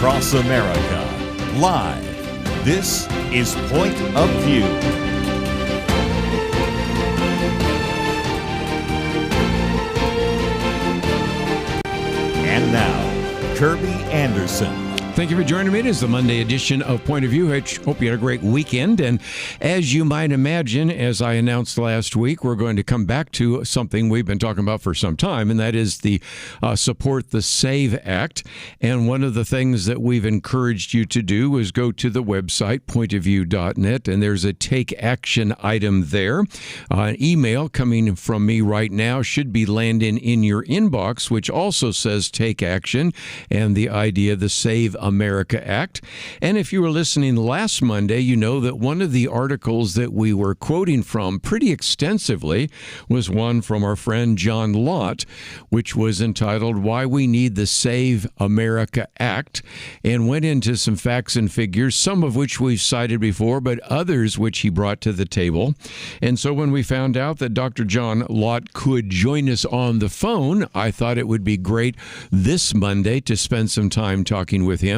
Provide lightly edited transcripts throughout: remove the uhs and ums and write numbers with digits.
across America. Live, this is Point of View. And now, Kerby Anderson. Thank you for joining me. It is the Monday edition of Point of View. I hope you had a great weekend. And as you might imagine, as I announced last week, we're going to come back to something we've been talking about for some time, and that is the Support the SAVE Act. And one of the things that we've encouraged you to do is go to the website, pointofview.net, and there's a take action item there. An email coming from me right now should be landing in your inbox, which also says take action, and the idea, the Save America Act. And if you were listening last Monday, you know that one of the articles that we were quoting from pretty extensively was one from our friend Jon Lott, which was entitled Why We Need the Save America Act, and went into some facts and figures, some of which we've cited before, but others which he brought to the table. And so when we found out that Dr. Jon Lott could join us on the phone, I thought it would be great this Monday to spend some time talking with him.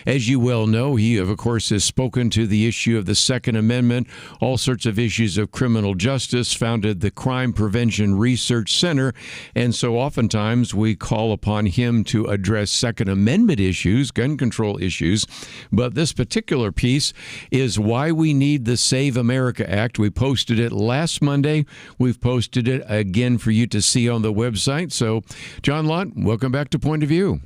As you well know, he, of course, has spoken to the issue of the Second Amendment, all sorts of issues of criminal justice, founded the Crime Prevention Research Center, and so oftentimes we call upon him to address Second Amendment issues, gun control issues, but this particular piece is why we need the Save America Act. We posted it last Monday. We've posted it again for you to see on the website. So, Jon Lott, welcome back to Point of View.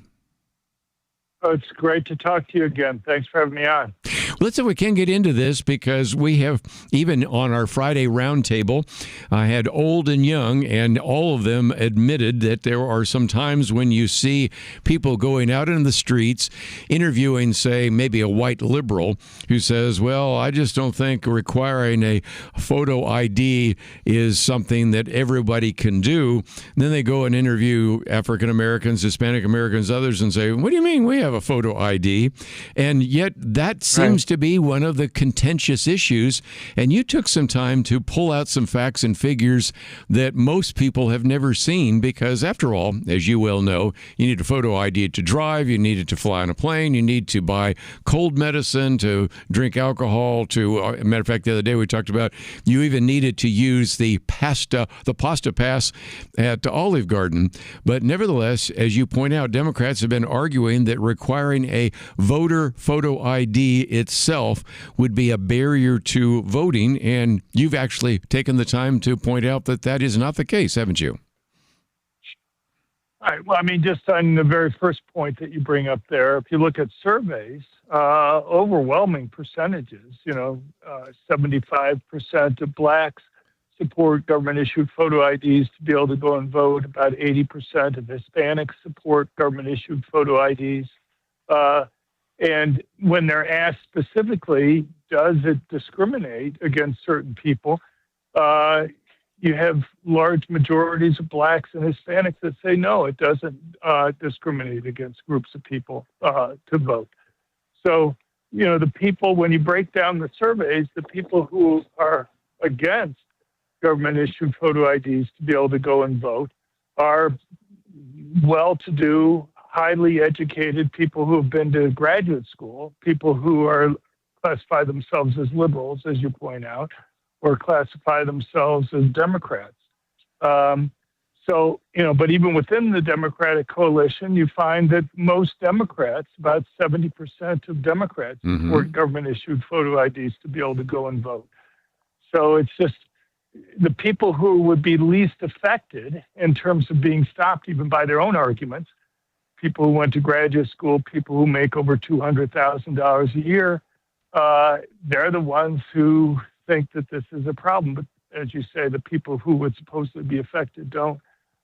Oh, it's great to talk to you again. Thanks for having me on. Let's see if we can get into this, because we have, even on our Friday roundtable, I had old and young, and all of them admitted that there are some times when you see people going out in the streets interviewing, say, maybe a white liberal who says, well, I just don't think requiring a photo ID is something that everybody can do. And then they go and interview African Americans, Hispanic Americans, others, and say, what do you mean we have a photo ID? And yet that seems to be one of the contentious issues. And you took some time to pull out some facts and figures that most people have never seen, because after all, as you well know, you need a photo ID to drive, you need it to fly on a plane, you need to buy cold medicine, to drink alcohol, to, as a matter of fact, the other day we talked about, you even needed to use the pasta pass at Olive Garden. But nevertheless, as you point out, Democrats have been arguing that requiring a voter photo ID itself would be a barrier to voting, and you've actually taken the time to point out that that is not the case, haven't you? All right. Well, I mean, just on the very first point that you bring up there, if you look at surveys, overwhelming percentages, 75% of blacks support government-issued photo IDs to be able to go and vote. About 80% of Hispanics support government-issued photo IDs. And when they're asked specifically, does it discriminate against certain people, you have large majorities of blacks and Hispanics that say no, it doesn't discriminate against groups of people to vote. So, the people, when you break down the surveys, the people who are against government-issued photo IDs to be able to go and vote are well-to-do, highly educated people who have been to graduate school, people who are classify themselves as liberals, as you point out, or classify themselves as Democrats. But even within the Democratic coalition, you find that most Democrats, about 70% of Democrats, support government-issued photo IDs to be able to go and vote. So it's just the people who would be least affected in terms of being stopped even by their own arguments, people who went to graduate school, people who make over $200,000 a year, they're the ones who think that this is a problem. But as you say, the people who would supposedly be affected don't.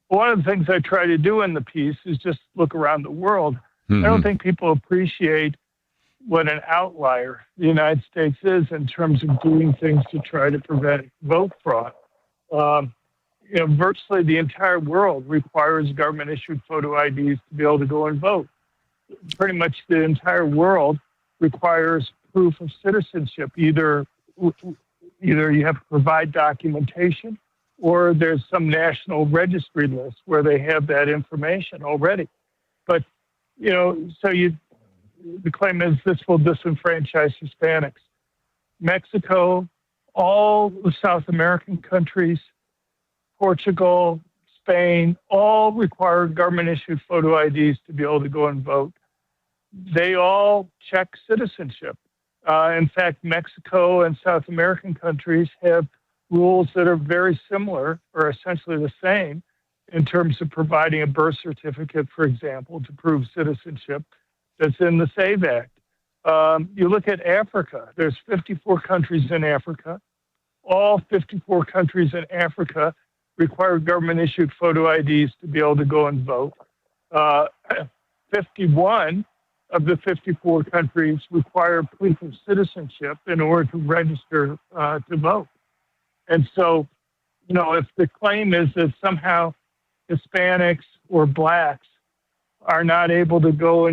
One of the things I try to do in the piece is just look around the world. I don't think people appreciate what an outlier the United States is in terms of doing things to try to prevent vote fraud. Virtually the entire world requires government-issued photo IDs to be able to go and vote. Pretty much the entire world requires proof of citizenship. Either you have to provide documentation, or there's some national registry list where they have that information already. But, so the claim is this will disenfranchise Hispanics. Mexico, all the South American countries, Portugal, Spain, all require government-issued photo IDs to be able to go and vote. They all check citizenship. In fact, Mexico and South American countries have rules that are very similar or essentially the same in terms of providing a birth certificate, for example, to prove citizenship that's in the SAVE Act. You look at Africa, there's 54 countries in Africa. All 54 countries in Africa require government-issued photo IDs to be able to go and vote. 51 of the 54 countries require proof of citizenship in order to register to vote. And so, if the claim is that somehow Hispanics or blacks are not able to go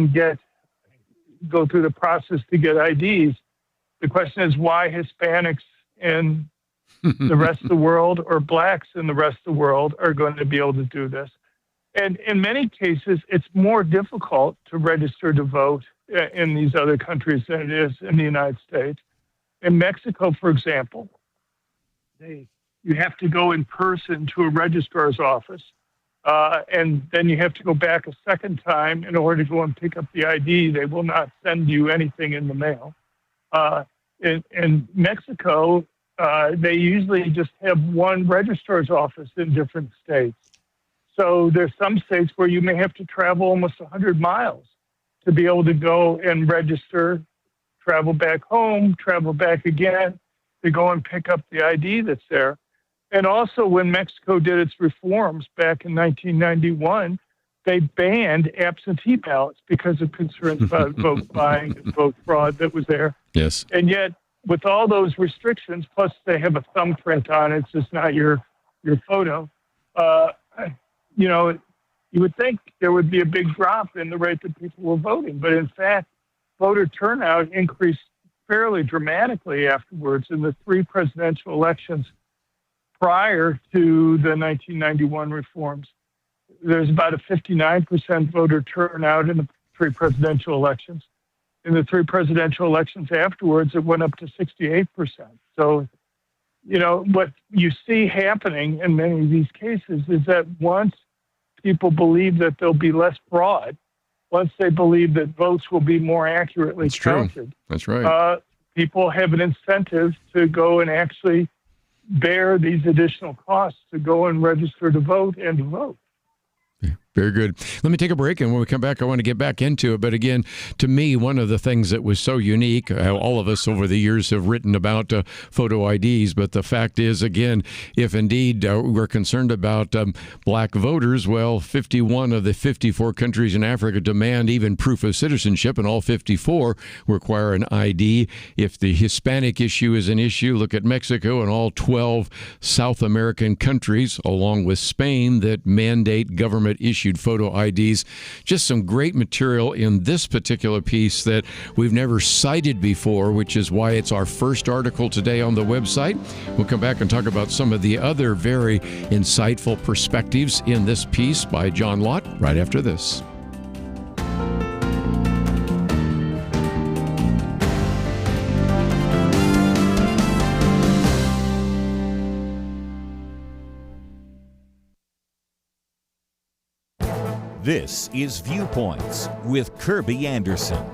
through the process to get IDs, the question is why Hispanics in the rest of the world or blacks in the rest of the world are going to be able to do this. And in many cases, it's more difficult to register to vote in these other countries than it is in the United States. In Mexico, for example, you have to go in person to a registrar's office, and then you have to go back a second time in order to go and pick up the ID. They will not send you anything in the mail. In Mexico, they usually just have one registrar's office in different states. So there's some states where you may have to travel almost 100 miles to be able to go and register, travel back home, travel back again to go and pick up the ID that's there. And also when Mexico did its reforms back in 1991, they banned absentee ballots because of concerns about vote buying and vote fraud that was there. Yes. And yet, with all those restrictions, plus they have a thumbprint on it, it's just not your photo, you would think there would be a big drop in the rate that people were voting. But in fact, voter turnout increased fairly dramatically afterwards in the 3 presidential elections prior to the 1991 reforms. There's about a 59% voter turnout in the 3 presidential elections. In the 3 presidential elections afterwards, it went up to 68%. So, what you see happening in many of these cases is that once people believe that there'll be less fraud, once they believe that votes will be more accurately counted, that's right. People have an incentive to go and actually bear these additional costs to go and register to vote and to vote. Very good. Let me take a break, and when we come back, I want to get back into it. But again, to me, one of the things that was so unique, all of us over the years have written about photo IDs, but the fact is, again, if indeed we're concerned about black voters, well, 51 of the 54 countries in Africa demand even proof of citizenship, and all 54 require an ID. If the Hispanic issue is an issue, look at Mexico and all 12 South American countries, along with Spain, that mandate government-issued photo IDs. Just some great material in this particular piece that we've never cited before, which is why it's our first article today on the website. We'll come back and talk about some of the other very insightful perspectives in this piece by Jon Lott right after this. This is Viewpoints with Kerby Anderson.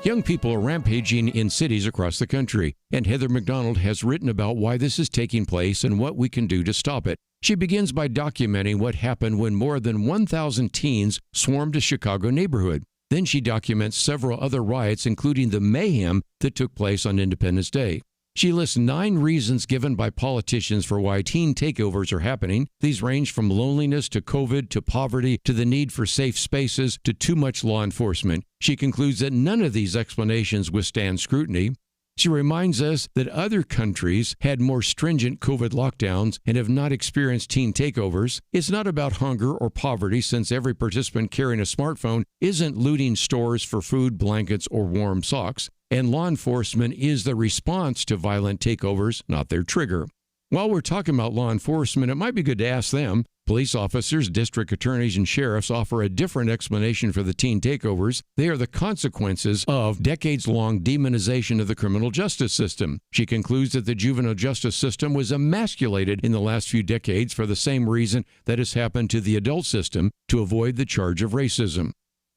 Young people are rampaging in cities across the country, and Heather McDonald has written about why this is taking place and what we can do to stop it. She begins by documenting what happened when more than 1,000 teens swarmed a Chicago neighborhood. Then she documents several other riots, including the mayhem that took place on Independence Day. She lists 9 reasons given by politicians for why teen takeovers are happening. These range from loneliness to COVID to poverty to the need for safe spaces to too much law enforcement. She concludes that none of these explanations withstand scrutiny. She reminds us that other countries had more stringent COVID lockdowns and have not experienced teen takeovers. It's not about hunger or poverty, since every participant carrying a smartphone isn't looting stores for food, blankets, or warm socks. And law enforcement is the response to violent takeovers, not their trigger. While we're talking about law enforcement, it might be good to ask them. Police officers, district attorneys, and sheriffs offer a different explanation for the teen takeovers. They are the consequences of decades-long demonization of the criminal justice system. She concludes that the juvenile justice system was emasculated in the last few decades for the same reason that has happened to the adult system, to avoid the charge of racism.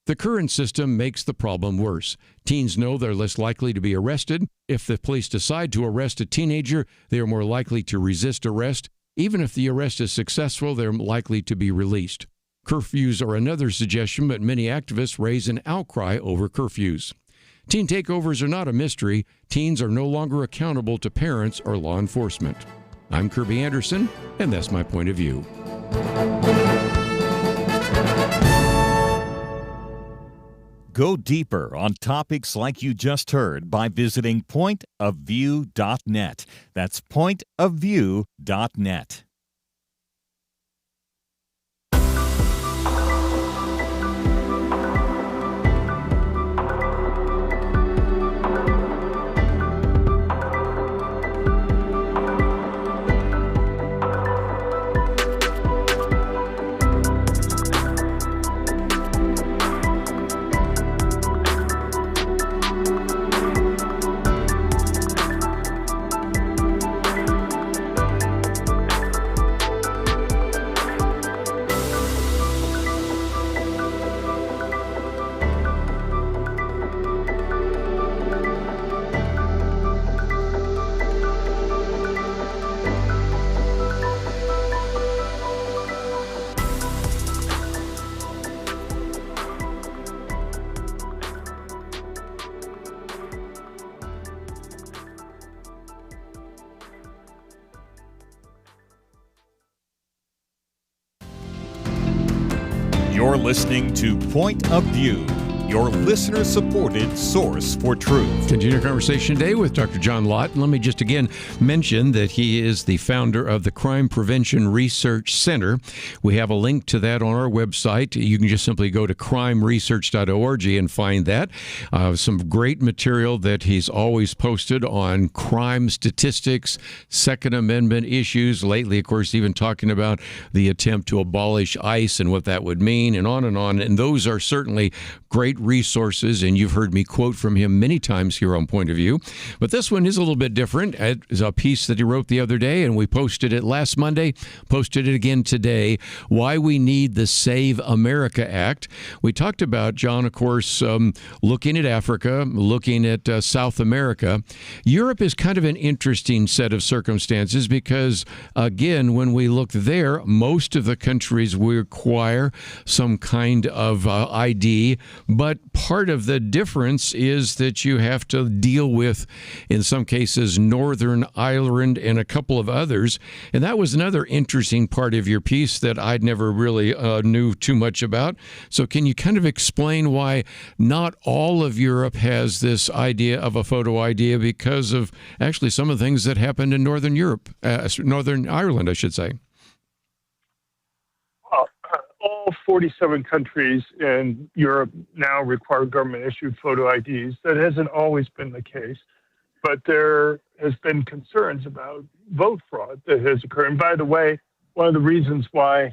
The current system makes the problem worse. Teens know they're less likely to be arrested. If the police decide to arrest a teenager, they are more likely to resist arrest. Even if the arrest is successful, they're likely to be released. Curfews are another suggestion, but many activists raise an outcry over curfews. Teen takeovers are not a mystery. Teens are no longer accountable to parents or law enforcement. I'm Kerby Anderson, and that's my point of view. Go deeper on topics like you just heard by visiting pointofview.net. That's pointofview.net. You're listening to Point of View, your listener-supported source for truth. Continue our conversation today with Dr. Jon Lott. And let me just again mention that he is the founder of the Crime Prevention Research Center. We have a link to that on our website. You can just simply go to crimeresearch.org and find that. Some great material that he's always posted on crime statistics, Second Amendment issues. Lately, of course, even talking about the attempt to abolish ICE and what that would mean, and on and on. And those are certainly great resources, and you've heard me quote from him many times here on Point of View. But this one is a little bit different. It's a piece that he wrote the other day, and we posted it last Monday, posted it again today, Why We Need the Save America Act. We talked about, John, of course, looking at Africa, looking at South America. Europe is kind of an interesting set of circumstances because, again, when we look there, most of the countries require some kind of ID. But part of the difference is that you have to deal with, in some cases, Northern Ireland and a couple of others. And that was another interesting part of your piece that I'd never really knew too much about. So can you kind of explain why not all of Europe has this idea of a photo ID because of actually some of the things that happened in Northern Europe, Northern Ireland, I should say? All 47 countries in Europe now require government-issued photo IDs. That hasn't always been the case, but there has been concerns about vote fraud that has occurred. And by the way, one of the reasons why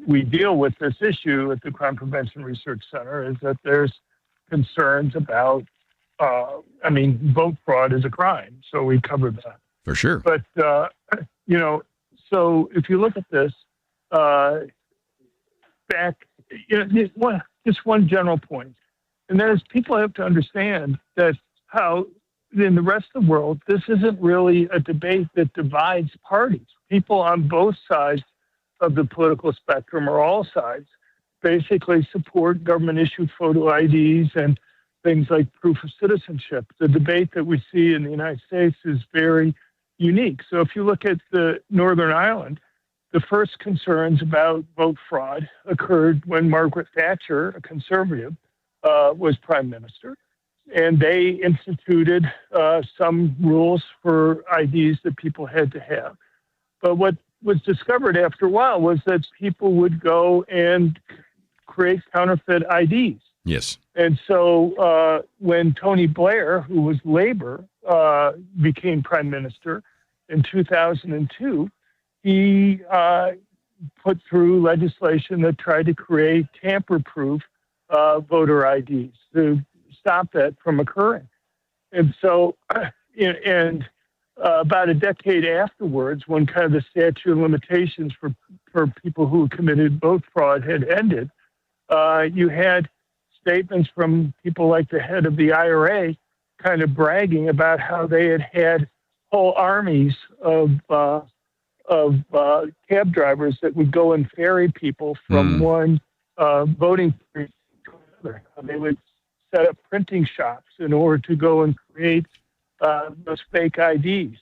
we deal with this issue at the Crime Prevention Research Center is that there's concerns about, vote fraud is a crime. So we covered that. For sure. But, so if you look at this, just one general point, and that is people have to understand that how in the rest of the world, this isn't really a debate that divides parties. People on both sides of the political spectrum, or all sides, basically support government-issued photo IDs and things like proof of citizenship. The debate that we see in the United States is very unique. So if you look at the Northern Ireland, the first concerns about vote fraud occurred when Margaret Thatcher, a conservative, was prime minister. And they instituted some rules for IDs that people had to have. But what was discovered after a while was that people would go and create counterfeit IDs. Yes. And so when Tony Blair, who was Labour, became prime minister, in 2002, he put through legislation that tried to create tamper-proof voter IDs to stop that from occurring. And so, about a decade afterwards, when kind of the statute of limitations for people who committed vote fraud had ended, you had statements from people like the head of the IRA kind of bragging about how they had whole armies of cab drivers that would go and ferry people from one voting precinct to another. They would set up printing shops in order to go and create those fake IDs.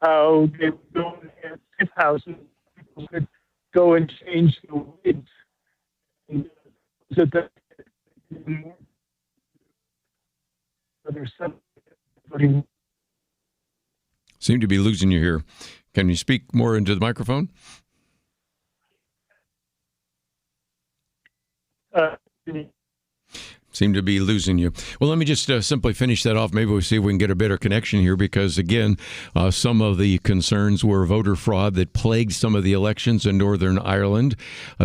How they would go and have safe houses, people could go and change the weights. Seem to be losing you here. Can you speak more into the microphone? Seem to be losing you. Well, let me just simply finish that off. Maybe we'll see if we can get a better connection here because, again, some of the concerns were voter fraud that plagued some of the elections in Northern Ireland.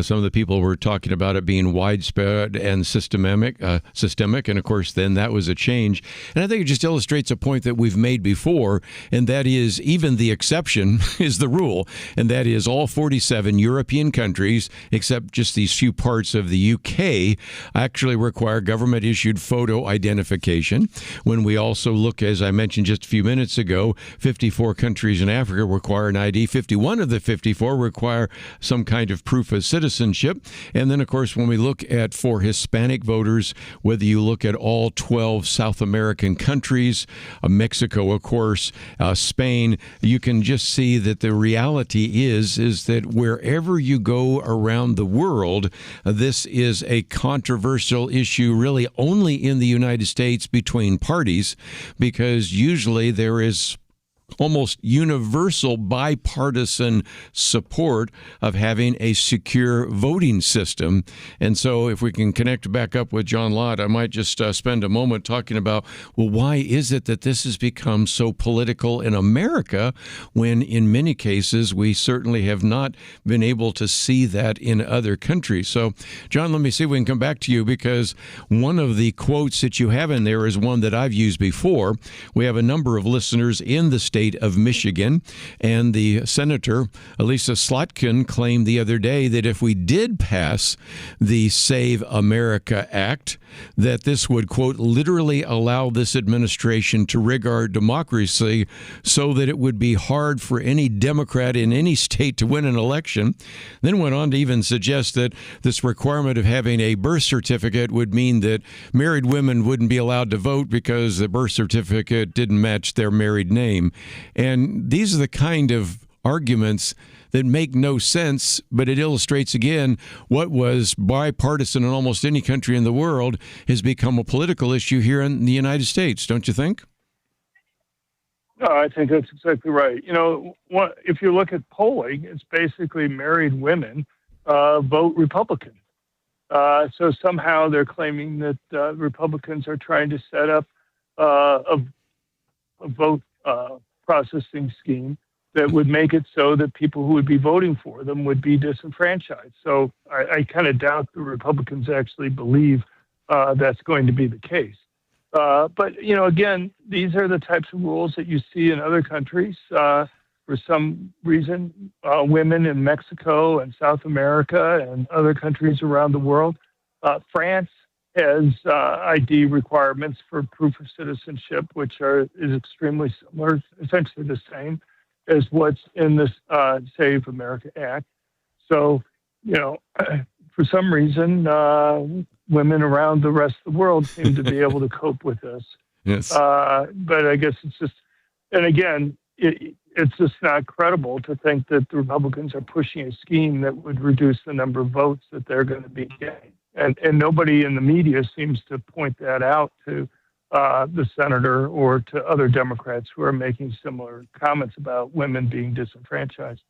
Some of the people were talking about it being widespread and systemic, and, of course, then that was a change. And I think it just illustrates a point that we've made before, and that is even the exception is the rule, and that is all 47 European countries, except just these few parts of the UK, actually require government-issued photo identification. When we also look, as I mentioned just a few minutes ago, 54 countries in Africa require an ID. 51 of the 54 require some kind of proof of citizenship. And then, of course, when we look at for Hispanic voters, whether you look at all 12 South American countries, Mexico, of course, Spain, you can just see that the reality is that wherever you go around the world, this is a controversial issue, really only in the United States between parties, because usually there is almost universal bipartisan support of having a secure voting system. And so if we can connect back up with Jon Lott, I might just spend a moment talking about, well, why is it that this has become so political in America when in many cases we certainly have not been able to see that in other countries? So, John, let me see if we can come back to you, because one of the quotes that you have in there is one that I've used before. We have a number of listeners in the state of Michigan, and the Senator, Elisa Slotkin, claimed the other day that if we did pass the Save America Act, that this would, quote, literally allow this administration to rig our democracy so that it would be hard for any Democrat in any state to win an election. Then went on to even suggest that this requirement of having a birth certificate would mean that married women wouldn't be allowed to vote because the birth certificate didn't match their married name. And these are the kind of arguments that make no sense, but it illustrates again what was bipartisan in almost any country in the world has become a political issue here in the United States, don't you think? No, I think that's exactly right. You know, if you look at polling, it's basically married women vote Republican. So somehow they're claiming that Republicans are trying to set up a vote processing scheme that would make it so that people who would be voting for them would be disenfranchised. So I kind of doubt the Republicans actually believe that's going to be the case. But, you know, again, these are the types of rules that you see in other countries. For some reason, women in Mexico and South America and other countries around the world, France has ID requirements for proof of citizenship, which is extremely similar, essentially the same as what's in this Save America Act. So, you know, for some reason, women around the rest of the world seem to be able to cope with this. Yes. But I guess it's just, and again, it's just not credible to think that the Republicans are pushing a scheme that would reduce the number of votes that they're going to be getting. And nobody in the media seems to point that out to the senator or to other Democrats who are making similar comments about women being disenfranchised.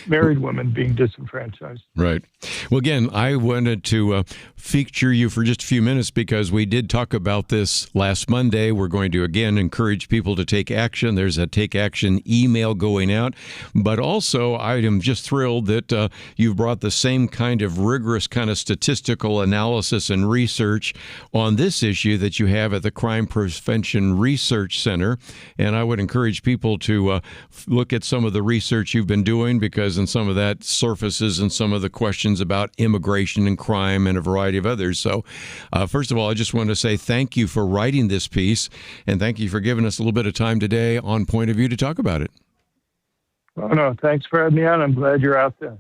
married women being disenfranchised. Right. Well, again, I wanted to feature you for just a few minutes because we did talk about this last Monday. We're going to, again, encourage people to take action. There's a take action email going out. But also, I am just thrilled that you've brought the same kind of rigorous kind of statistical analysis and research on this issue that you have at the Crime Prevention Research Center. And I would encourage people to look at some of the research you've been doing, because in some of that surfaces and some of the questions about immigration and crime and a variety of others. So first of all, I just want to say thank you for writing this piece, and thank you for giving us a little bit of time today on Point of View to talk about it. Oh, no, thanks for having me on. I'm glad you're out there.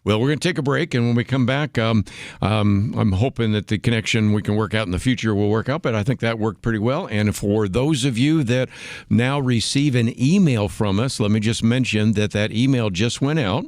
Well, we're going to take a break, and when we come back, I'm hoping that the connection we can work out in the future will work out, but I think that worked pretty well. And for those of you that now receive an email from us, let me just mention that email just went out,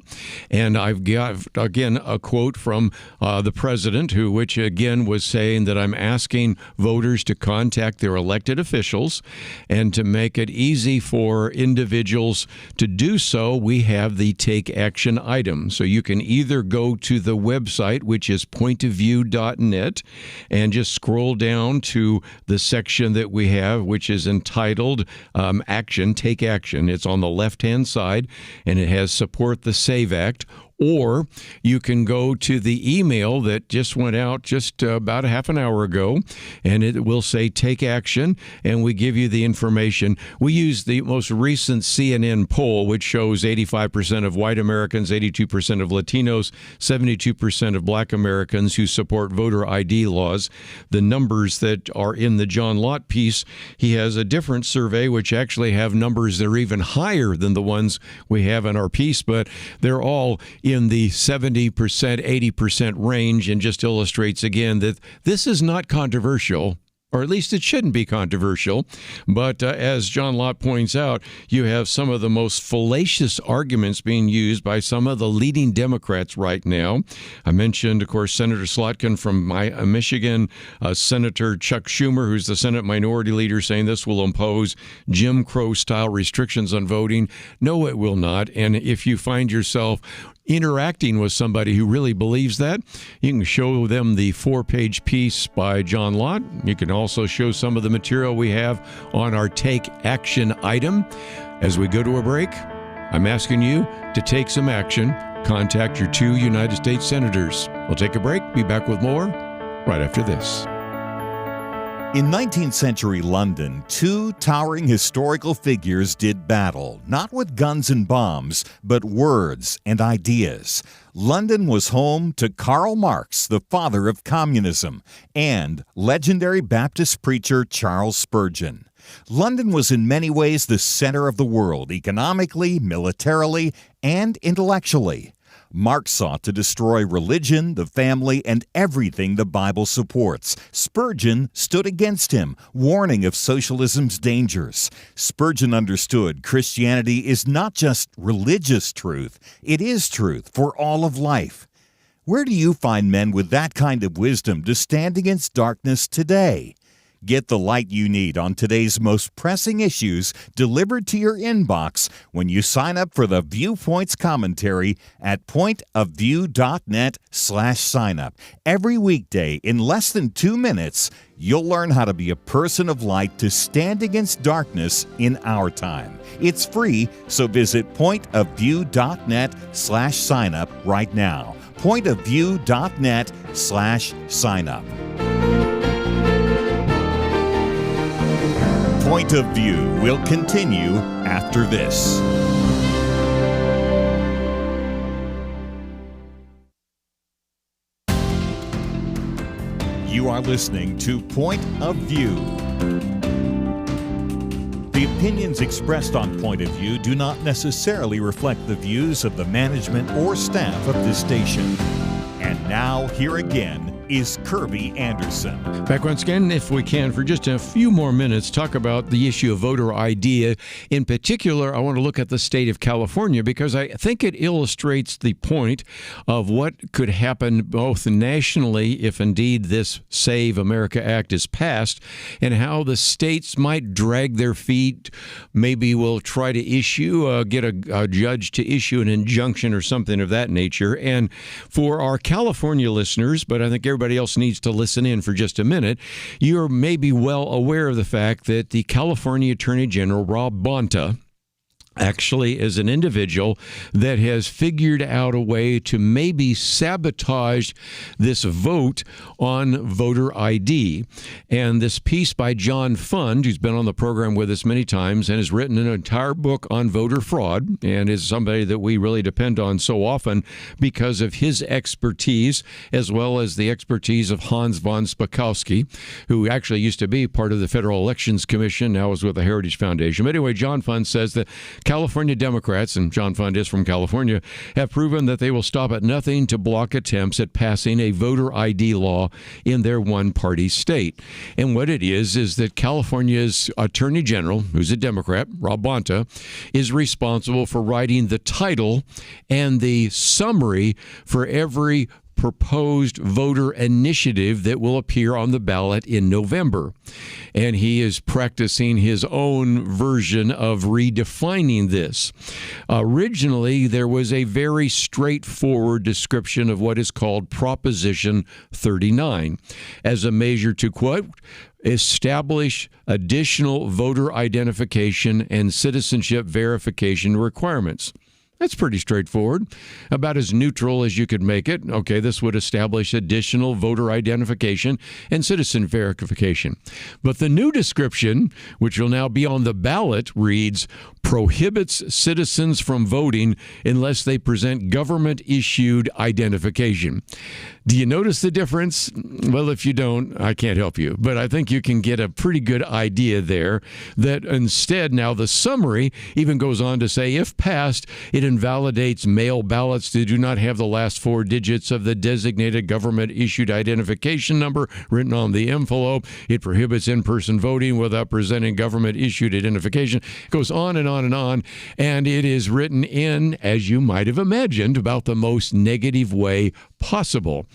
and I've got, again, a quote from the president, which again was saying that I'm asking voters to contact their elected officials, and to make it easy for individuals to do so, we have the take action item. So you can either go to the website, which is pointofview.net, and just scroll down to the section that we have, which is entitled Action, Take Action. It's on the left-hand side, and it has Support the SAVE Act. Or you can go to the email that just went out just about a half an hour ago, and it will say Take Action, and we give you the information. We use the most recent CNN poll, which shows 85% of white Americans, 82% of Latinos, 72% of black Americans who support voter ID laws. The numbers that are in the Jon Lott piece, he has a different survey, which actually have numbers that are even higher than the ones we have in our piece, but they're all in the 70%, 80% range, and just illustrates again that this is not controversial, or at least it shouldn't be controversial. But as Jon Lott points out, you have some of the most fallacious arguments being used by some of the leading Democrats right now. I mentioned, of course, Senator Slotkin from Michigan, Senator Chuck Schumer, who's the Senate Minority Leader, saying this will impose Jim Crow-style restrictions on voting. No, it will not. And if you find yourself interacting with somebody who really believes that, you can show them the 4-page piece by Jon Lott. You can also show some of the material we have on our Take Action item. As we go to a break, I'm asking you to take some action. Contact your 2 United States senators. We'll take a break, be back with more right after this. In 19th century London, 2 towering historical figures did battle, not with guns and bombs, but words and ideas. London was home to Karl Marx, the father of communism, and legendary Baptist preacher Charles Spurgeon. London was in many ways the center of the world, economically, militarily, and intellectually. Marx sought to destroy religion, the family, and everything the Bible supports. Spurgeon stood against him, warning of socialism's dangers. Spurgeon understood Christianity is not just religious truth, it is truth for all of life. Where do you find men with that kind of wisdom to stand against darkness today? Get the light you need on today's most pressing issues delivered to your inbox when you sign up for the Viewpoints commentary at pointofview.net/signup. Every weekday in less than 2 minutes, you'll learn how to be a person of light to stand against darkness in our time. It's free, so visit pointofview.net/signup right now. pointofview.net/signup. Point of View will continue after this. You are listening to Point of View. The opinions expressed on Point of View do not necessarily reflect the views of the management or staff of this station. And now, here again, is Kerby Anderson. Back once again, if we can, for just a few more minutes, talk about the issue of voter ID. In particular, I want to look at the state of California because I think it illustrates the point of what could happen both nationally if indeed this Save America Act is passed, and how the states might drag their feet. Maybe we'll try to get a judge to issue an injunction or something of that nature. And for our California listeners, but I think everybody else needs to listen in for just a minute, you're maybe well aware of the fact that the California Attorney General, Rob Bonta, actually is an individual that has figured out a way to maybe sabotage this vote on voter ID. And this piece by John Fund, who's been on the program with us many times and has written an entire book on voter fraud, and is somebody that we really depend on so often because of his expertise, as well as the expertise of Hans von Spakovsky, who actually used to be part of the Federal Elections Commission, now is with the Heritage Foundation. But anyway, John Fund says that California Democrats, and John Fund is from California, have proven that they will stop at nothing to block attempts at passing a voter ID law in their one-party state. And what it is that California's Attorney General, who's a Democrat, Rob Bonta, is responsible for writing the title and the summary for every proposed voter initiative that will appear on the ballot in November. And he is practicing his own version of redefining this. Originally, there was a very straightforward description of what is called Proposition 39 as a measure to, quote, establish additional voter identification and citizenship verification requirements. That's pretty straightforward, about as neutral as you could make it. Okay, this would establish additional voter identification and citizen verification. But the new description, which will now be on the ballot, reads, prohibits citizens from voting unless they present government-issued identification. Do you notice the difference? Well, if you don't, I can't help you. But I think you can get a pretty good idea there that instead now the summary even goes on to say, if passed, it invalidates mail ballots that do not have the last four digits of the designated government-issued identification number written on the envelope. It prohibits in-person voting without presenting government-issued identification. It goes on and on and on, and it is written in, as you might have imagined, about the most negative way possible.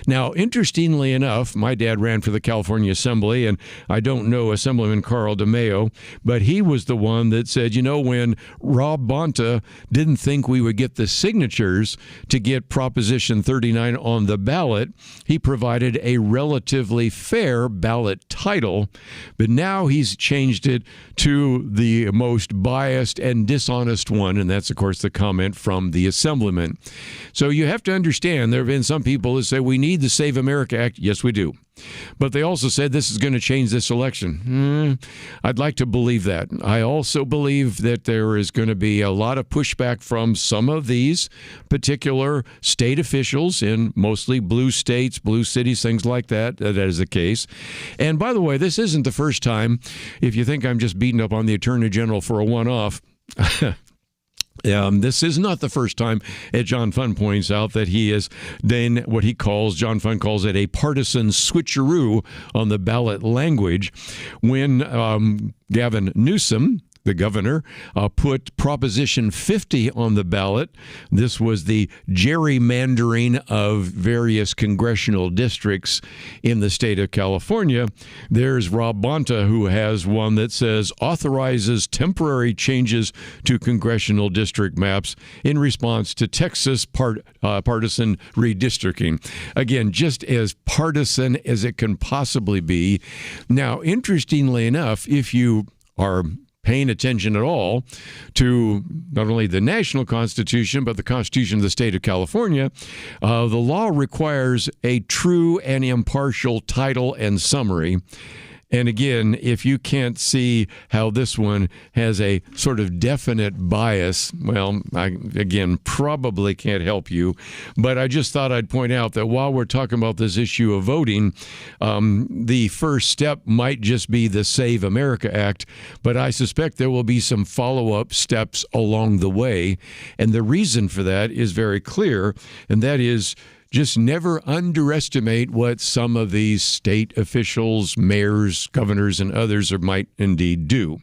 Now, interestingly enough, my dad ran for the California Assembly, and I don't know Assemblyman Carl DeMeo, but he was the one that said, you know, when Rob Bonta didn't think we would get the signatures to get Proposition 39 on the ballot, he provided a relatively fair ballot title, but now he's changed it to the most biased and dishonest one, and that's, of course, the comment from the Assemblyman. So you have to understand, there have been some people who say we need the Save America Act. Yes, we do. But they also said this is going to change this election. I'd like to believe that. I also believe that there is going to be a lot of pushback from some of these particular state officials in mostly blue states, blue cities, things like that. That is the case. And by the way, this isn't the first time. If you think I'm just beating up on the Attorney General for a one-off, this is not the first time, as John Fund points out, that he has done what John Fund calls it, a partisan switcheroo on the ballot language. When Gavin Newsom, the governor, put Proposition 50 on the ballot. This was the gerrymandering of various congressional districts in the state of California. There's Rob Bonta, who has one that says authorizes temporary changes to congressional district maps in response to Texas partisan redistricting. Again, just as partisan as it can possibly be. Now, interestingly enough, if you are paying attention at all to not only the national constitution, but the Constitution of the state of California, the law requires a true and impartial title and summary. And again, if you can't see how this one has a sort of definite bias, well, I, again, probably can't help you. But I just thought I'd point out that while we're talking about this issue of voting, the first step might just be the Save America Act, but I suspect there will be some follow-up steps along the way. And the reason for that is very clear, and that is just never underestimate what some of these state officials, mayors, governors, and others might indeed do.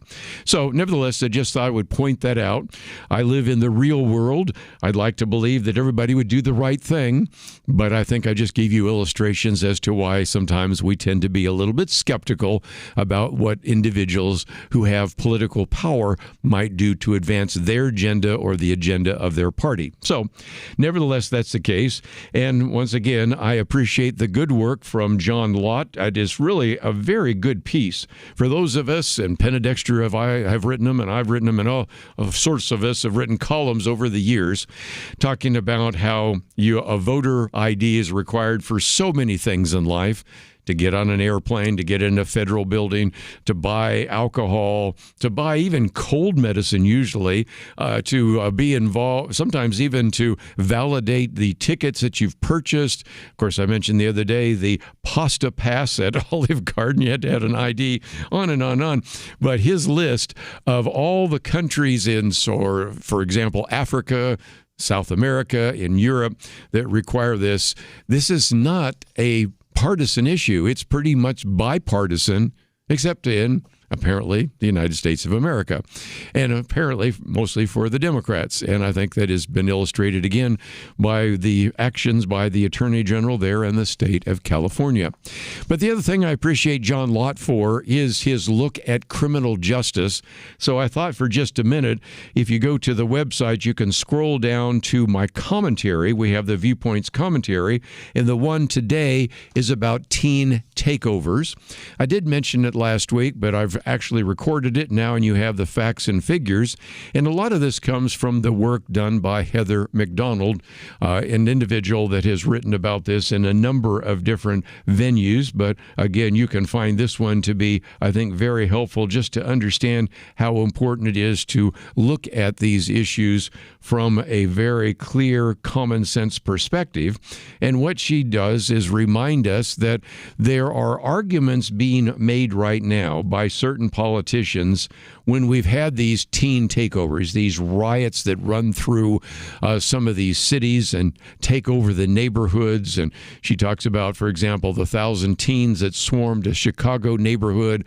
So, nevertheless, I just thought I would point that out. I live in the real world. I'd like to believe that everybody would do the right thing, but I think I just gave you illustrations as to why sometimes we tend to be a little bit skeptical about what individuals who have political power might do to advance their agenda or the agenda of their party. So, nevertheless, that's the case. And once again, I appreciate the good work from Jon Lott. It is really a very good piece for those of us, and Penn and Dexter have written them, and I've written them, and all sorts of us have written columns over the years talking about how a voter ID is required for so many things in life. To get on an airplane, to get in a federal building, to buy alcohol, to buy even cold medicine usually, to be involved, sometimes even to validate the tickets that you've purchased. Of course, I mentioned the other day the pasta pass at Olive Garden. You had to have an ID, on and on and on. But his list of all the countries for example, Africa, South America, in Europe that require this is not a partisan issue. It's pretty much bipartisan, except in, apparently, the United States of America, and apparently mostly for the Democrats. And I think that has been illustrated again by the actions by the Attorney General there in the state of California. But the other thing I appreciate Jon Lott for is his look at criminal justice. So I thought for just a minute, if you go to the website, you can scroll down to my commentary. We have the Viewpoints commentary, and the one today is about teen takeovers. I did mention it last week, but I've actually recorded it now, and you have the facts and figures. And a lot of this comes from the work done by Heather McDonald, an individual that has written about this in a number of different venues. But again, you can find this one to be, I think, very helpful just to understand how important it is to look at these issues from a very clear, common sense perspective. And what she does is remind us that there are arguments being made right now by certain politicians when we've had these teen takeovers, these riots that run through some of these cities and take over the neighborhoods. And she talks about, for example, the 1,000 teens that swarmed a Chicago neighborhood,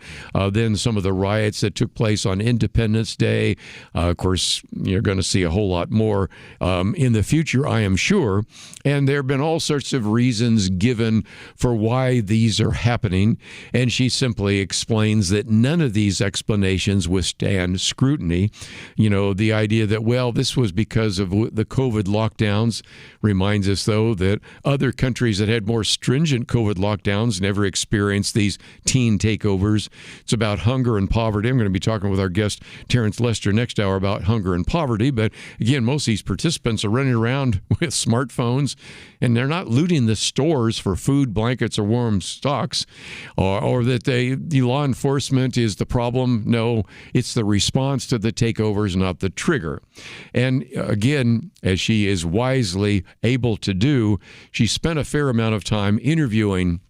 then some of the riots that took place on Independence Day. Of course, you're going to see a whole lot more in the future, I am sure. And there have been all sorts of reasons given for why these are happening. And she simply explains that none of these explanations withstand scrutiny. You know, the idea that, well, this was because of the COVID lockdowns reminds us, though, that other countries that had more stringent COVID lockdowns never experienced these teen takeovers. It's about hunger and poverty. I'm going to be talking with our guest, Terence Lister, next hour about hunger and poverty. But again, most of these participants are running around with smartphones, and they're not looting the stores for food, blankets, or warm stocks, or that the law enforcement is the problem. No, it's the response to the takeovers, not the trigger. And again, as she is wisely able to do, she spent a fair amount of time interviewing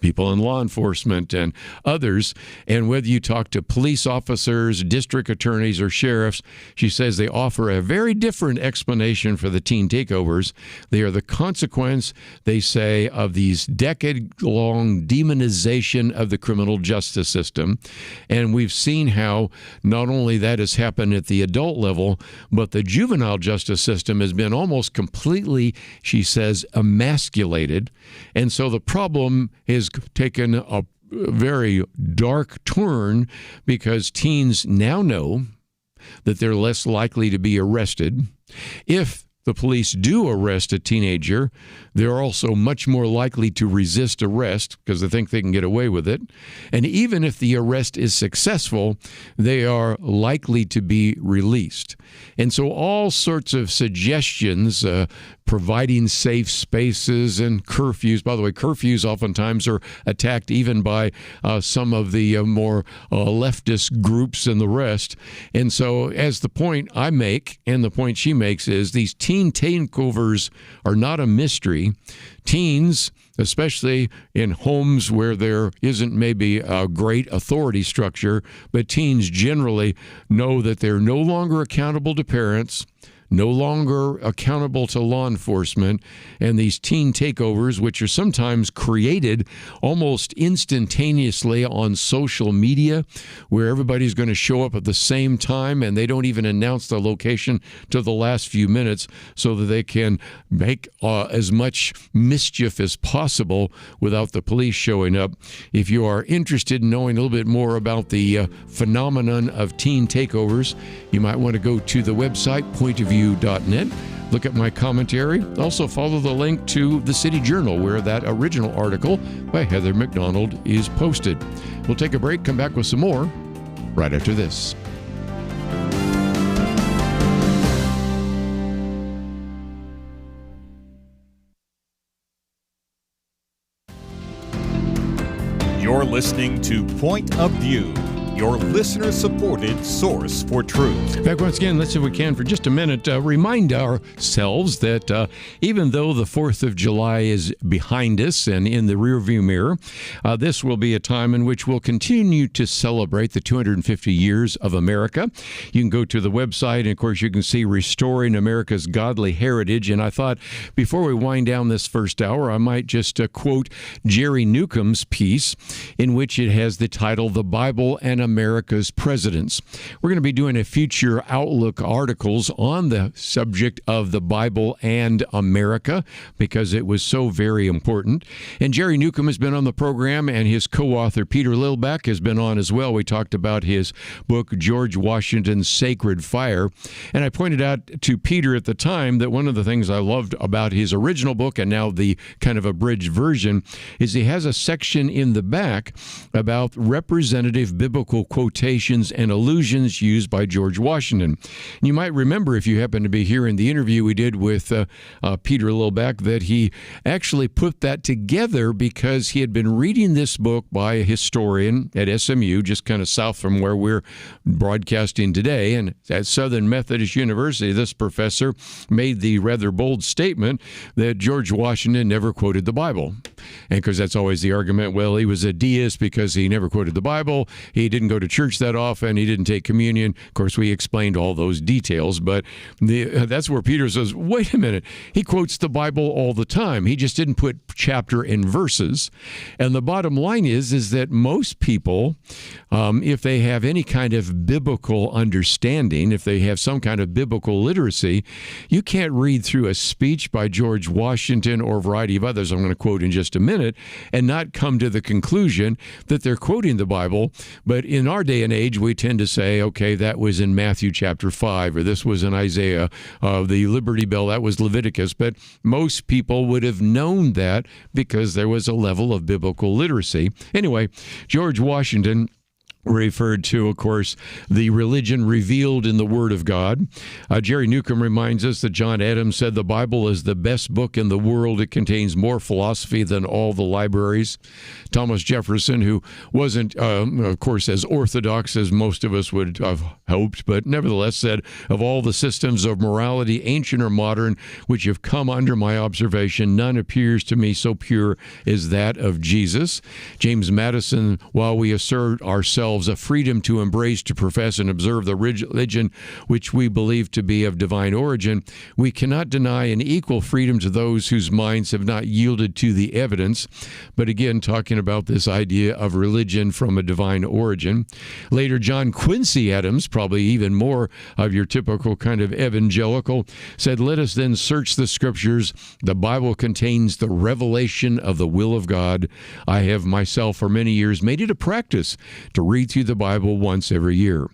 people in law enforcement and others. And whether you talk to police officers, district attorneys, or sheriffs, she says they offer a very different explanation for the teen takeovers. They are the consequence, they say, of these decade-long demonization of the criminal justice system. And we've seen how not only that has happened at the adult level, but the juvenile justice system has been almost completely, she says, emasculated. And so the problem is taken a very dark turn because teens now know that they're less likely to be arrested. If the police do arrest a teenager, they're also much more likely to resist arrest because they think they can get away with it. And even if the arrest is successful, they are likely to be released. And so all sorts of suggestions, providing safe spaces and curfews. By the way, curfews oftentimes are attacked even by some of the more leftist groups and the rest. And so as the point I make and the point she makes is these teen takeovers are not a mystery. Teens, especially in homes where there isn't maybe a great authority structure, but teens generally know that they're no longer accountable to parents, no longer accountable to law enforcement, and these teen takeovers, which are sometimes created almost instantaneously on social media, where everybody's going to show up at the same time and they don't even announce the location till the last few minutes so that they can make as much mischief as possible without the police showing up. If you are interested in knowing a little bit more about the phenomenon of teen takeovers, you might want to go to the website pointofview.net. Look at my commentary. Also follow the link to the City Journal, where that original article by Heather McDonald is posted. We'll take a break, come back with some more right after this. You're listening to Point of View, your listener-supported source for truth. Back once again, let's see if we can for just a minute remind ourselves that even though the 4th of July is behind us and in the rearview mirror, this will be a time in which we'll continue to celebrate the 250 years of America. You can go to the website, and of course you can see Restoring America's Godly Heritage. And I thought before we wind down this first hour, I might just quote Jerry Newcomb's piece, in which it has the title, "The Bible and America's Presidents." We're going to be doing a future Outlook articles on the subject of the Bible and America because it was so very important. And Jerry Newcomb has been on the program, and his co-author Peter Lilbeck has been on as well. We talked about his book, George Washington's Sacred Fire. And I pointed out to Peter at the time that one of the things I loved about his original book, and now the kind of abridged version, is he has a section in the back about representative biblical quotations and allusions used by George Washington. And you might remember, if you happen to be here in the interview we did with Peter Lilbeck, that he actually put that together because he had been reading this book by a historian at SMU, just kind of south from where we're broadcasting today. And at Southern Methodist University, this professor made the rather bold statement that George Washington never quoted the Bible. And because that's always the argument, well, he was a deist because he never quoted the Bible. He didn't go to church that often. He didn't take communion. Of course, we explained all those details, but that's where Peter says, wait a minute. He quotes the Bible all the time. He just didn't put chapter and verses. And the bottom line is that most people, if they have any kind of biblical understanding, if they have some kind of biblical literacy, you can't read through a speech by George Washington or a variety of others I'm going to quote in just a minute and not come to the conclusion that they're quoting the Bible. But in our day and age, we tend to say, okay, that was in Matthew chapter 5, or this was in Isaiah, the Liberty Bell, that was Leviticus. But most people would have known that because there was a level of biblical literacy. Anyway, George Washington referred to, of course, the religion revealed in the Word of God. Jerry Newcomb reminds us that John Adams said the Bible is the best book in the world. It contains more philosophy than all the libraries. Thomas Jefferson, who wasn't, of course, as orthodox as most of us would have hoped, but nevertheless said, of all the systems of morality, ancient or modern, which have come under my observation, none appears to me so pure as that of Jesus. James Madison, while we assert ourselves a freedom to embrace, to profess, and observe the religion which we believe to be of divine origin, we cannot deny an equal freedom to those whose minds have not yielded to the evidence. But again, talking about this idea of religion from a divine origin. Later, John Quincy Adams, probably even more of your typical kind of evangelical, said, let us then search the scriptures. The Bible contains the revelation of the will of God. I have myself for many years made it a practice to read through the Bible once every year.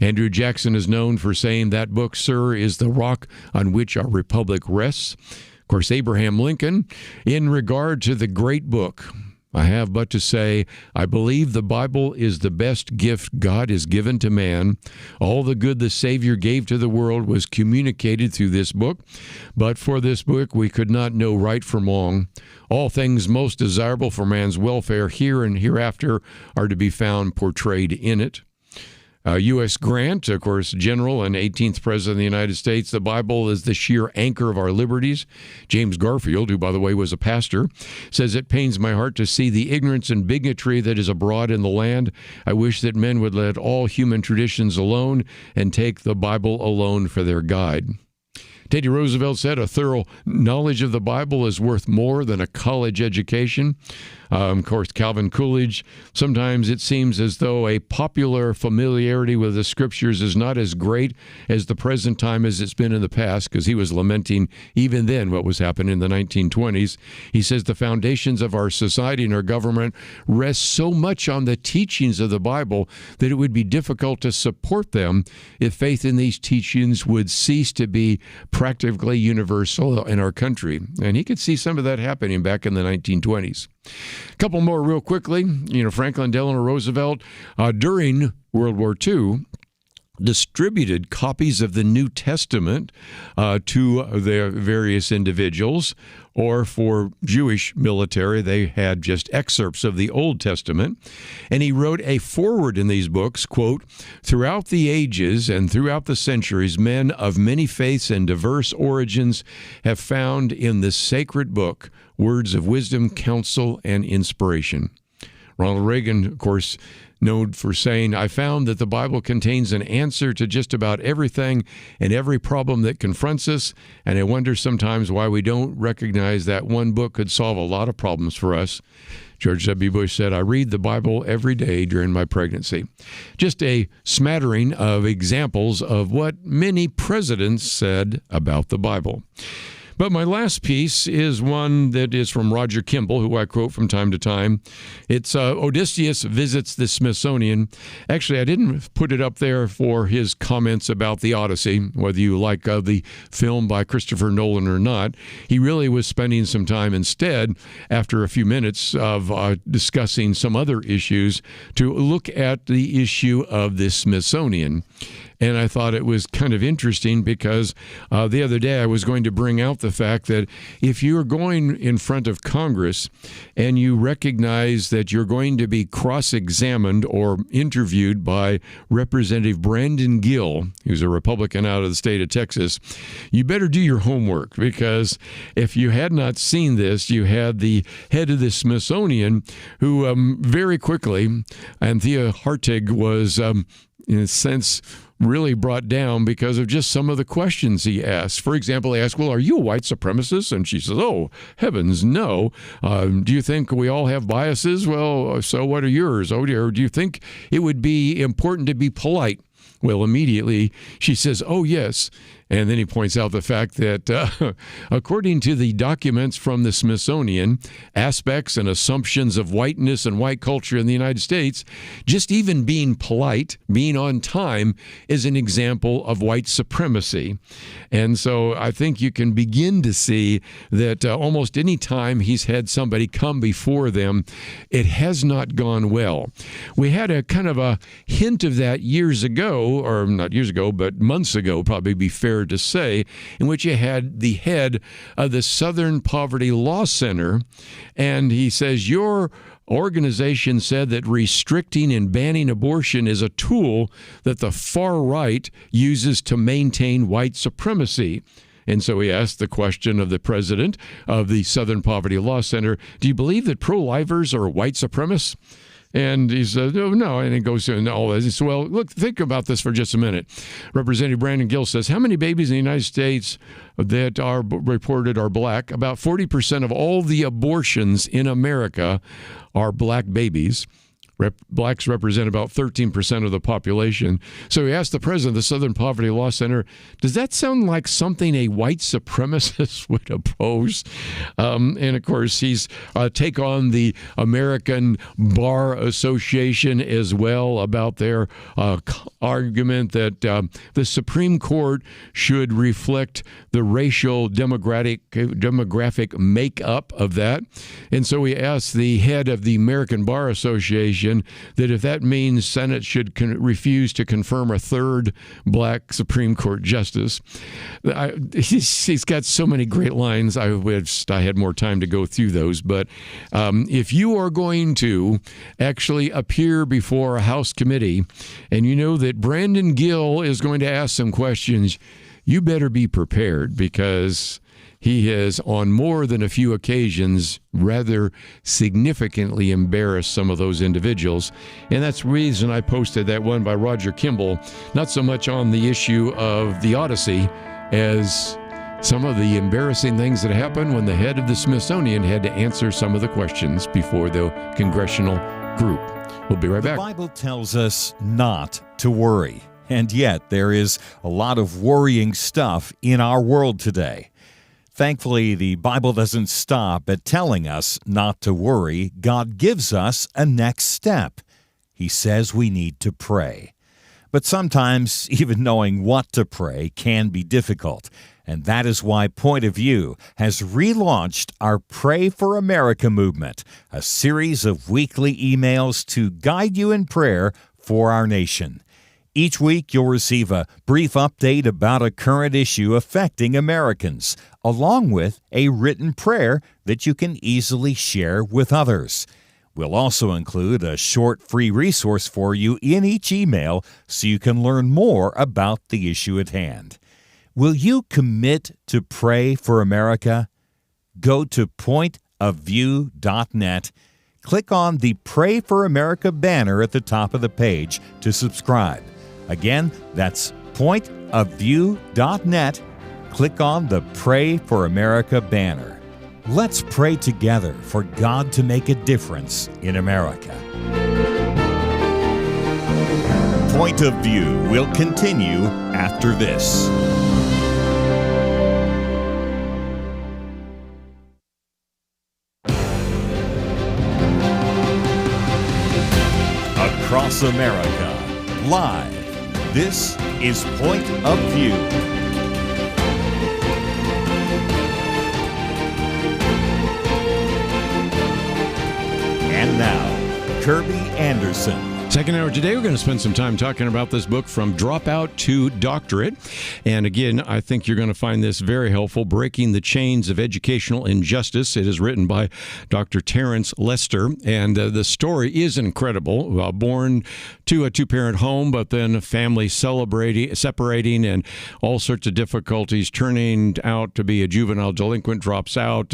Andrew Jackson is known for saying that book, sir, is the rock on which our republic rests. Of course, Abraham Lincoln, in regard to the great book, I have but to say, I believe the Bible is the best gift God has given to man. All the good the Savior gave to the world was communicated through this book. But for this book, we could not know right from wrong. All things most desirable for man's welfare here and hereafter are to be found portrayed in it. U.S. Grant, of course, General and 18th President of the United States, the Bible is the sheer anchor of our liberties. James Garfield, who, by the way, was a pastor, says, it pains my heart to see the ignorance and bigotry that is abroad in the land. I wish that men would let all human traditions alone and take the Bible alone for their guide. Teddy Roosevelt said a thorough knowledge of the Bible is worth more than a college education. Of course, Calvin Coolidge, sometimes it seems as though a popular familiarity with the Scriptures is not as great as the present time as it's been in the past, because he was lamenting even then what was happening in the 1920s. He says the foundations of our society and our government rest so much on the teachings of the Bible that it would be difficult to support them if faith in these teachings would cease to be practically universal in our country. And he could see some of that happening back in the 1920s. A couple more real quickly. Franklin Delano Roosevelt, during World War II, distributed copies of the New Testament to their various individuals, or for Jewish military, they had just excerpts of the Old Testament. And he wrote a foreword in these books, quote, "Throughout the ages and throughout the centuries, men of many faiths and diverse origins have found in this sacred book words of wisdom, counsel, and inspiration." Ronald Reagan, of course, known for saying, "I found that the Bible contains an answer to just about everything and every problem that confronts us, and I wonder sometimes why we don't recognize that one book could solve a lot of problems for us." George W. Bush said, "I read the Bible every day during my pregnancy." Just a smattering of examples of what many presidents said about the Bible. But my last piece is one that is from Roger Kimball, who I quote from time to time. It's Odysseus Visits the Smithsonian. Actually, I didn't put it up there for his comments about the Odyssey, whether you like the film by Christopher Nolan or not. He really was spending some time instead, after a few minutes of discussing some other issues, to look at the issue of the Smithsonian. And I thought it was kind of interesting because the other day I was going to bring out the fact that if you're going in front of Congress and you recognize that you're going to be cross-examined or interviewed by Representative Brandon Gill, who's a Republican out of the state of Texas, you better do your homework, because if you had not seen this, you had the head of the Smithsonian who very quickly, Anthea Hartig was, in a sense, really brought down because of just some of the questions he asked. For example, he asked, "Well, are you a white supremacist?" And she says, "Oh, heavens, no. Do you think we all have biases? Well, so what are yours? Oh, dear. Do you think it would be important to be polite?" Well, immediately she says, "Oh, yes." And then he points out the fact that according to the documents from the Smithsonian, aspects and assumptions of whiteness and white culture in the United States, just even being polite, being on time, is an example of white supremacy. And so I think you can begin to see that almost any time he's had somebody come before them, it has not gone well. We had a kind of a hint of that years ago, or not years ago, but months ago, probably be fair to say, in which you had the head of the Southern Poverty Law Center, and he says, "Your organization said that restricting and banning abortion is a tool that the far right uses to maintain white supremacy." And so he asked the question of the president of the Southern Poverty Law Center, "Do you believe that pro-lifers are white supremacists?" And he says, "Oh, no." And he goes into all this. He says, "Well, look, think about this for just a minute." Representative Brandon Gill says, "How many babies in the United States that are reported are black? About 40% of all the abortions in America are black babies. Blacks represent about 13% of the population." So he asked the president of the Southern Poverty Law Center, "Does that sound like something a white supremacist would oppose?" And of course, he's take on the American Bar Association as well about their argument that the Supreme Court should reflect the racial demographic makeup of that. And so he asked the head of the American Bar Association that if that means Senate should refuse to confirm a third black Supreme Court justice. He's got so many great lines. I wished I had more time to go through those. But if you are going to actually appear before a House committee and you know that Brandon Gill is going to ask some questions, you better be prepared, because he has, on more than a few occasions, rather significantly embarrassed some of those individuals. And that's the reason I posted that one by Roger Kimball, not so much on the issue of the Odyssey as some of the embarrassing things that happened when the head of the Smithsonian had to answer some of the questions before the congressional group. We'll be right back. The Bible tells us not to worry, and yet there is a lot of worrying stuff in our world today. Thankfully, the Bible doesn't stop at telling us not to worry. God gives us a next step. He says we need to pray. But sometimes even knowing what to pray can be difficult, and that is why Point of View has relaunched our Pray for America movement, a series of weekly emails to guide you in prayer for our nation. Each week, you'll receive a brief update about a current issue affecting Americans, along with a written prayer that you can easily share with others. We'll also include a short free resource for you in each email so you can learn more about the issue at hand. Will you commit to pray for America? Go to pointofview.net. Click on the Pray for America banner at the top of the page to subscribe. Again, that's pointofview.net. Click on the Pray for America banner. Let's pray together for God to make a difference in America. Point of View will continue after this. Across America, live. This is Point of View. And now, Kerby Anderson. Second hour today, we're going to spend some time talking about this book, From Dropout to Doctorate. And again, I think you're going to find this very helpful, Breaking the Chains of Educational Injustice. It is written by Dr. Terence Lister, and the story is incredible. Born to a two-parent home, but then family separating, and all sorts of difficulties, turning out to be a juvenile delinquent, drops out,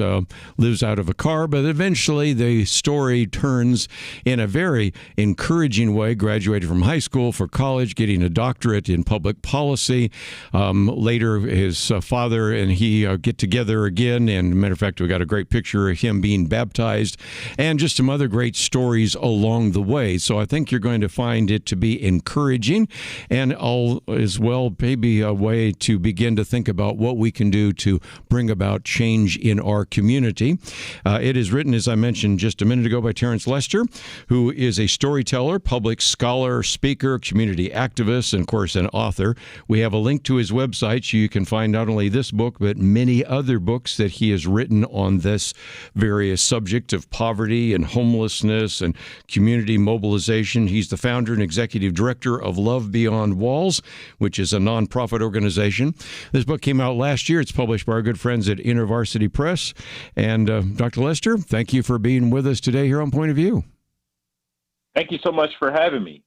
lives out of a car, but eventually the story turns in a very encouraging way, graduated from high school for college, getting a doctorate in public policy. Later, his father and he get together again, and matter of fact, we got a great picture of him being baptized, and just some other great stories along the way. So I think you're going to find it to be encouraging, and all as well maybe a way to begin to think about what we can do to bring about change in our community. It is written, as I mentioned just a minute ago, by Terence Lister, who is a storyteller, public scholar, speaker, community activist, and of course an author. We have a link to his website so you can find not only this book but many other books that he has written on this various subject of poverty and homelessness and community mobilization. He's the founder and executive director of Love Beyond Walls, which is a nonprofit organization. This book came out last year. It's published by our good friends at InterVarsity Press. And Dr. Lister, thank you for being with us today here on Point of View. Thank you so much for having me.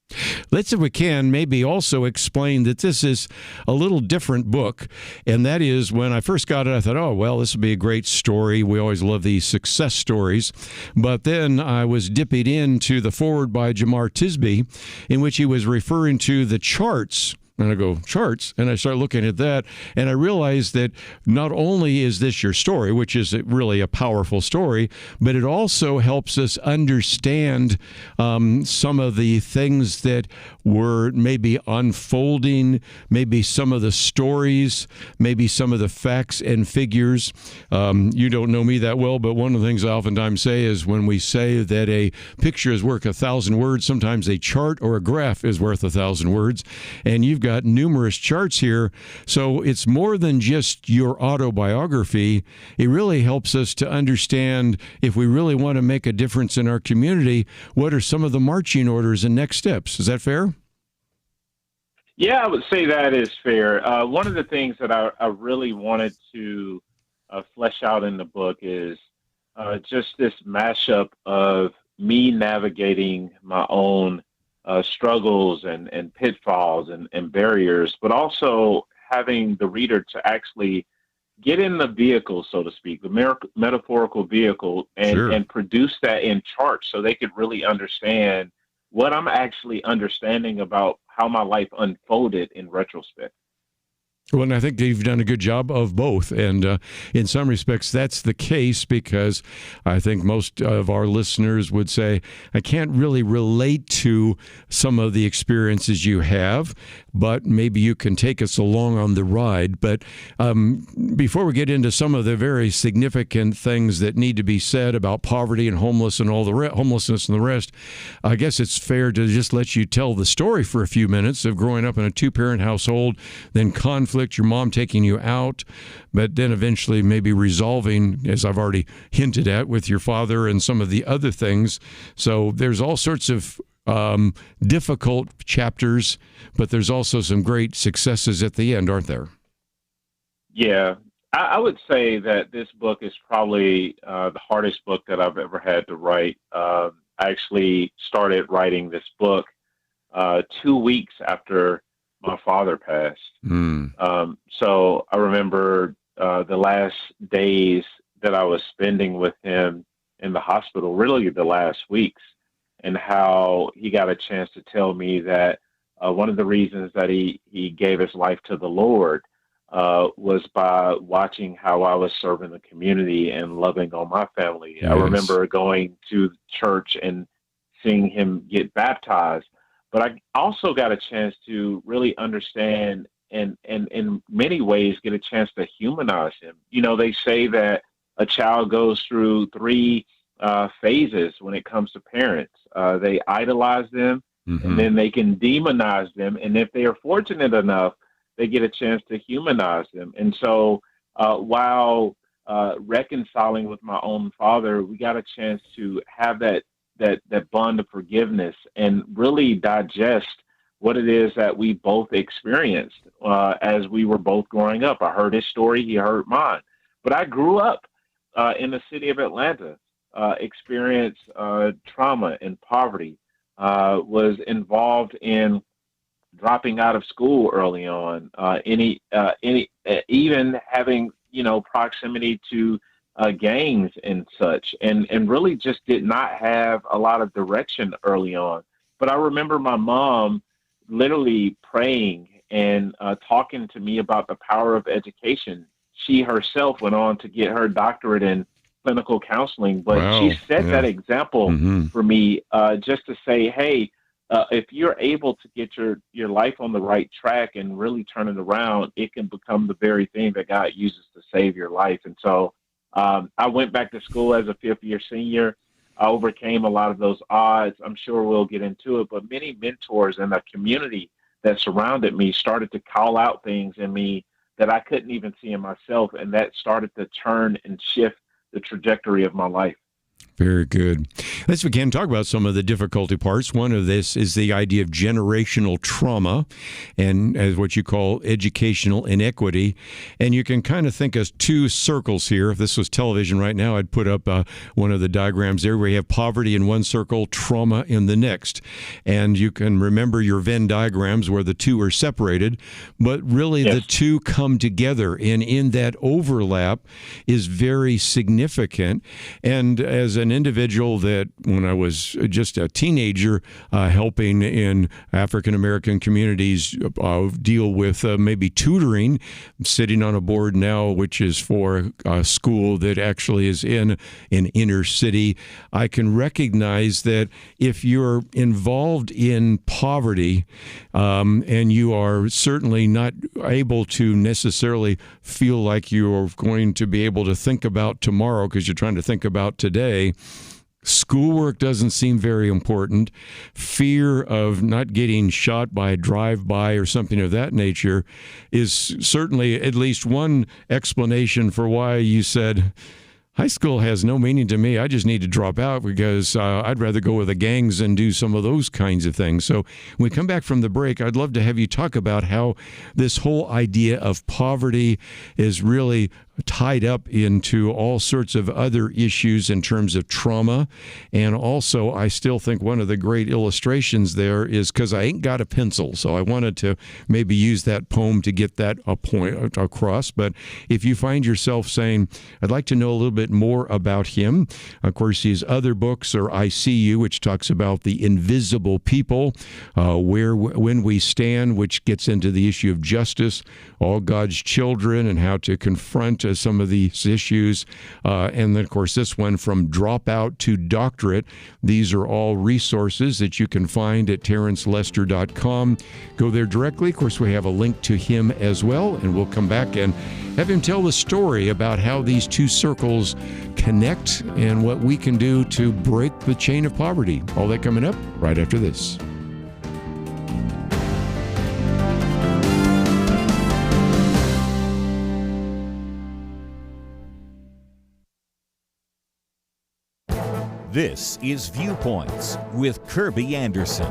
Let's, if we can, maybe also explain that this is a little different book. And that is, when I first got it, I thought, oh, well, this will be a great story. We always love these success stories. But then I was dipping into the foreword by Jamar Tisby, in which he was referring to the charts. And I go, charts? And I start looking at that, and I realized that not only is this your story, which is really a powerful story, but it also helps us understand some of the things that were maybe unfolding, maybe some of the stories, maybe some of the facts and figures. You don't know me that well, but one of the things I oftentimes say is when we say that a picture is worth 1,000 words, sometimes a chart or a graph is worth 1,000 words. And you've got numerous charts here, so it's more than just your autobiography. It really helps us to understand, if we really want to make a difference in our community, what are some of the marching orders and next steps. Is that fair? Yeah, I would say that is fair. One of the things that I really wanted to flesh out in the book is just this mashup of me navigating my own struggles and pitfalls and barriers, but also having the reader to actually get in the vehicle, so to speak, the metaphorical vehicle, and produce that in charts so they could really understand what I'm actually understanding about how my life unfolded in retrospect. Well, and I think you've done a good job of both. And in some respects, that's the case because I think most of our listeners would say, I can't really relate to some of the experiences you have, but maybe you can take us along on the ride. But before we get into some of the very significant things that need to be said about poverty and homelessness and the rest, I guess it's fair to just let you tell the story for a few minutes of growing up in a two-parent household, then conflict, your mom taking you out, but then eventually maybe resolving, as I've already hinted at, with your father and some of the other things. So there's all sorts of difficult chapters, but there's also some great successes at the end, aren't there? Yeah, I would say that this book is probably the hardest book that I've ever had to write. I actually started writing this book 2 weeks after my father passed. So I remember the last days that I was spending with him in the hospital, really the last weeks, and how he got a chance to tell me that one of the reasons that he gave his life to the Lord was by watching how I was serving the community and loving on my family. Yes. I remember going to church and seeing him get baptized. But I also got a chance to really understand and in many ways get a chance to humanize him. You know, they say that a child goes through three phases when it comes to parents. They idolize them, and then they can demonize them. And if they are fortunate enough, they get a chance to humanize them. And so while reconciling with my own father, we got a chance to have that bond of forgiveness and really digest what it is that we both experienced as we were both growing up. I heard his story, he heard mine. But I grew up in the city of Atlanta, experienced trauma and poverty, was involved in dropping out of school early on, even having, proximity to gangs and such, and really just did not have a lot of direction early on. But I remember my mom literally praying and talking to me about the power of education. She herself went on to get her doctorate in clinical counseling, but she set that example for me just to say, hey, if you're able to get your life on the right track and really turn it around, it can become the very thing that God uses to save your life. And so I went back to school as a fifth-year senior. I overcame a lot of those odds. I'm sure we'll get into it, but many mentors in the community that surrounded me started to call out things in me that I couldn't even see in myself, and that started to turn and shift the trajectory of my life. Very good. Let's begin to talk about some of the difficulty parts. One of this is the idea of generational trauma and as what you call educational inequity. And you can kind of think of two circles here. If this was television right now, I'd put up one of the diagrams there where you have poverty in one circle, trauma in the next. And you can remember your Venn diagrams where the two are separated, but really the two come together. And in that overlap is very significant. And as an individual that when I was just a teenager helping in African-American communities deal with maybe tutoring, I'm sitting on a board now which is for a school that actually is in an inner city, I can recognize that if you're involved in poverty and you are certainly not able to necessarily feel like you're going to be able to think about tomorrow because you're trying to think about today, schoolwork doesn't seem very important. Fear of not getting shot by a drive-by or something of that nature is certainly at least one explanation for why you said, high school has no meaning to me. I just need to drop out because I'd rather go with the gangs and do some of those kinds of things. So when we come back from the break, I'd love to have you talk about how this whole idea of poverty is really tied up into all sorts of other issues in terms of trauma. And also, I still think one of the great illustrations there is, because I ain't got a pencil, so I wanted to maybe use that poem to get that a point across. But if you find yourself saying, I'd like to know a little bit more about him, of course, his other books are I See You, which talks about the invisible people, When We Stand, which gets into the issue of justice, All God's Children, and how to confront some of these issues. And then, of course, this one, From Dropout to Doctorate. These are all resources that you can find at terencelester.com. Go there directly. Of course, we have a link to him as well, and we'll come back and have him tell the story about how these two circles connect and what we can do to break the chain of poverty. All that coming up right after this. This is Viewpoints with Kerby Anderson.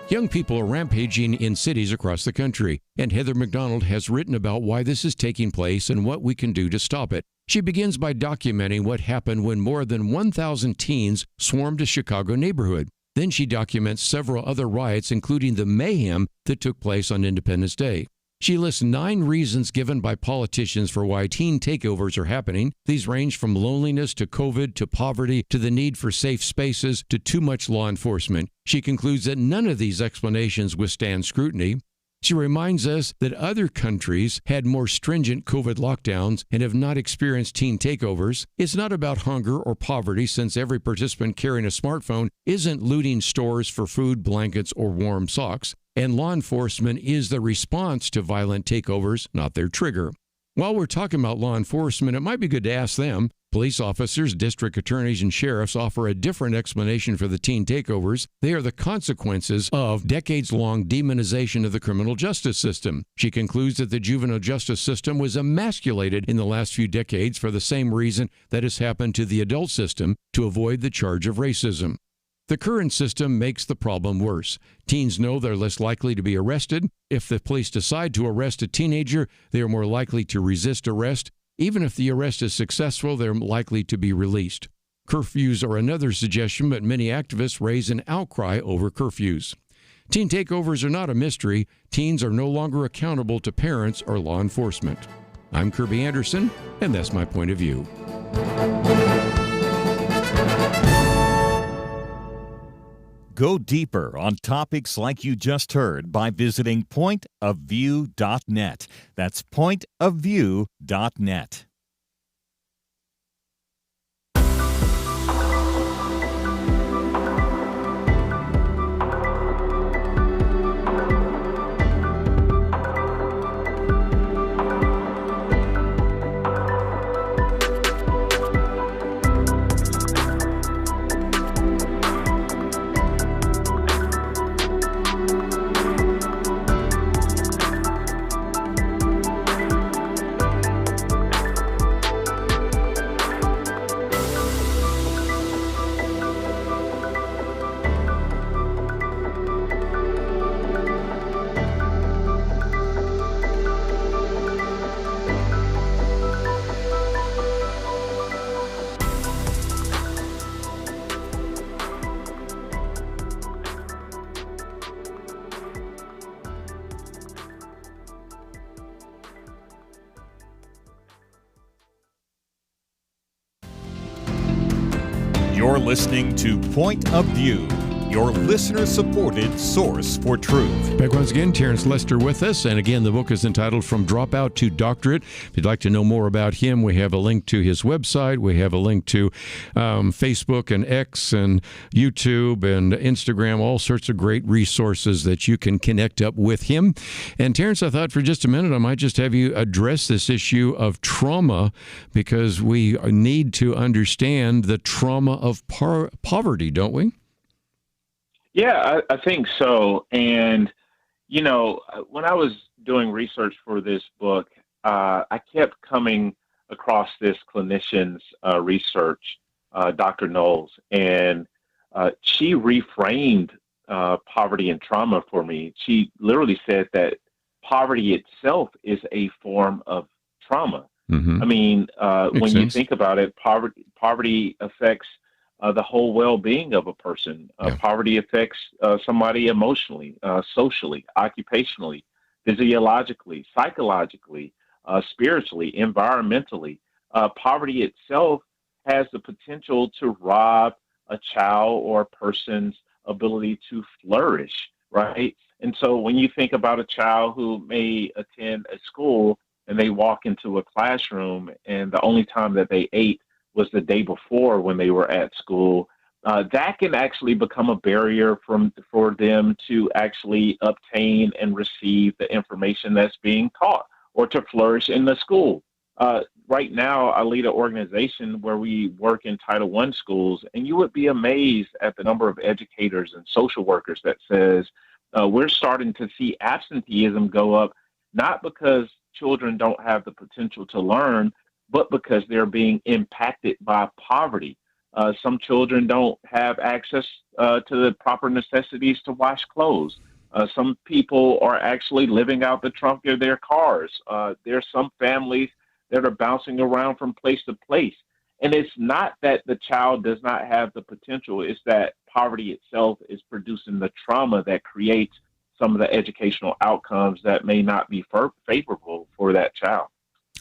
Young people are rampaging in cities across the country, and Heather McDonald has written about why this is taking place and what we can do to stop it. She begins by documenting what happened when more than 1,000 teens swarmed a Chicago neighborhood. Then she documents several other riots, including the mayhem that took place on Independence Day. She lists 9 reasons given by politicians for why teen takeovers are happening. These range from loneliness to COVID to poverty to the need for safe spaces to too much law enforcement. She concludes that none of these explanations withstand scrutiny. She reminds us that other countries had more stringent COVID lockdowns and have not experienced teen takeovers. It's not about hunger or poverty, since every participant carrying a smartphone isn't looting stores for food, blankets, or warm socks. And law enforcement is the response to violent takeovers, not their trigger. While we're talking about law enforcement, it might be good to ask them. Police officers, district attorneys, and sheriffs offer a different explanation for the teen takeovers. They are the consequences of decades-long demonization of the criminal justice system. She concludes that the juvenile justice system was emasculated in the last few decades for the same reason that has happened to the adult system, to avoid the charge of racism. The current system makes the problem worse. Teens know they're less likely to be arrested. If the police decide to arrest a teenager, they are more likely to resist arrest. Even if the arrest is successful, they're likely to be released. Curfews are another suggestion, but many activists raise an outcry over curfews. Teen takeovers are not a mystery. Teens are no longer accountable to parents or law enforcement. I'm Kerby Anderson, and that's my point of view. Go deeper on topics like you just heard by visiting pointofview.net. That's pointofview.net. You're listening to Point of View, your listener-supported source for truth. Back once again, Terence Lister with us. And again, the book is entitled From Dropout to Doctorate. If you'd like to know more about him, we have a link to his website. We have a link to Facebook and X and YouTube and Instagram, all sorts of great resources that you can connect up with him. And Terence, I thought for just a minute, I might just have you address this issue of trauma, because we need to understand the trauma of poverty, don't we? Yeah, I think so. And, you know, when I was doing research for this book, I kept coming across this clinician's research, Dr. Knowles, and she reframed poverty and trauma for me. She literally said that poverty itself is a form of trauma. Mm-hmm. I mean, when you sense. think about it, poverty affects the whole well-being of a person. Yeah. Poverty affects somebody emotionally, socially, occupationally, physiologically, psychologically, spiritually, environmentally. Poverty itself has the potential to rob a child or a person's ability to flourish, right? And so when you think about a child who may attend a school and they walk into a classroom and the only time that they ate was the day before when they were at school, that can actually become a barrier for them to actually obtain and receive the information that's being taught or to flourish in the school. Right now, I lead an organization where we work in Title I schools, and you would be amazed at the number of educators and social workers that says we're starting to see absenteeism go up, not because children don't have the potential to learn, but because they're being impacted by poverty. Some children don't have access to the proper necessities to wash clothes. Some people are actually living out the trunk of their cars. There's some families that are bouncing around from place to place. And it's not that the child does not have the potential, it's that poverty itself is producing the trauma that creates some of the educational outcomes that may not be favorable for that child.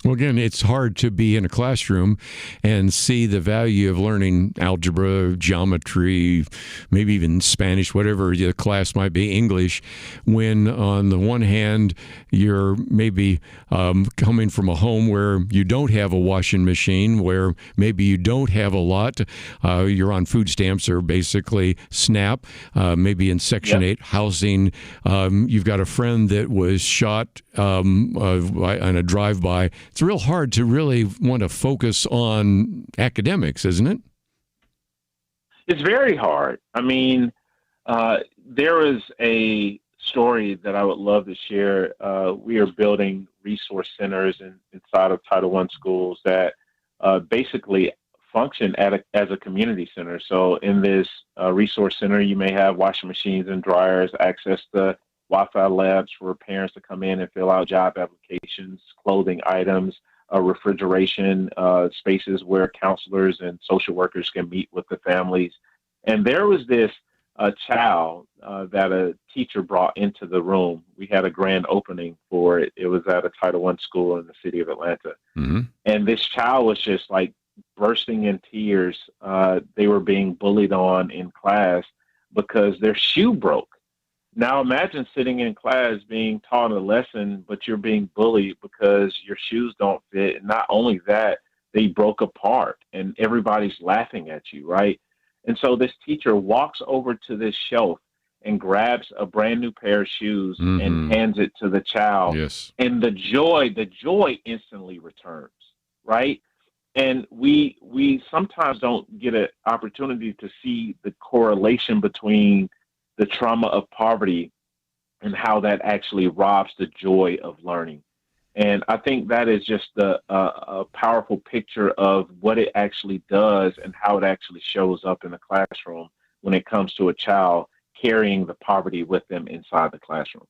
Well, again, it's hard to be in a classroom and see the value of learning algebra, geometry, maybe even Spanish, whatever the class might be, English, when on the one hand, you're maybe coming from a home where you don't have a washing machine, where maybe you don't have a lot. You're on food stamps or basically SNAP, maybe in Section 8 housing. You've got a friend that was shot on a drive-by. It's real hard to really want to focus on academics, isn't it? It's very hard. I mean, there is a story that I would love to share. We are building resource centers inside of Title I schools that basically function as a community center. So in this resource center, you may have washing machines and dryers, access to Wi-Fi labs for parents to come in and fill out job applications, clothing items, refrigeration, spaces where counselors and social workers can meet with the families. And there was this child that a teacher brought into the room. We had a grand opening for it. It was at a Title I school in the city of Atlanta. Mm-hmm. And this child was just like bursting in tears. They were being bullied on in class because their shoe broke. Now imagine sitting in class being taught a lesson, but you're being bullied because your shoes don't fit. And not only that, they broke apart and everybody's laughing at you, right? And so this teacher walks over to this shelf and grabs a brand new pair of shoes and hands it to the child. Yes. And the joy instantly returns, right? And we sometimes don't get an opportunity to see the correlation between the trauma of poverty and how that actually robs the joy of learning. And I think that is just a powerful picture of what it actually does and how it actually shows up in the classroom when it comes to a child carrying the poverty with them inside the classroom.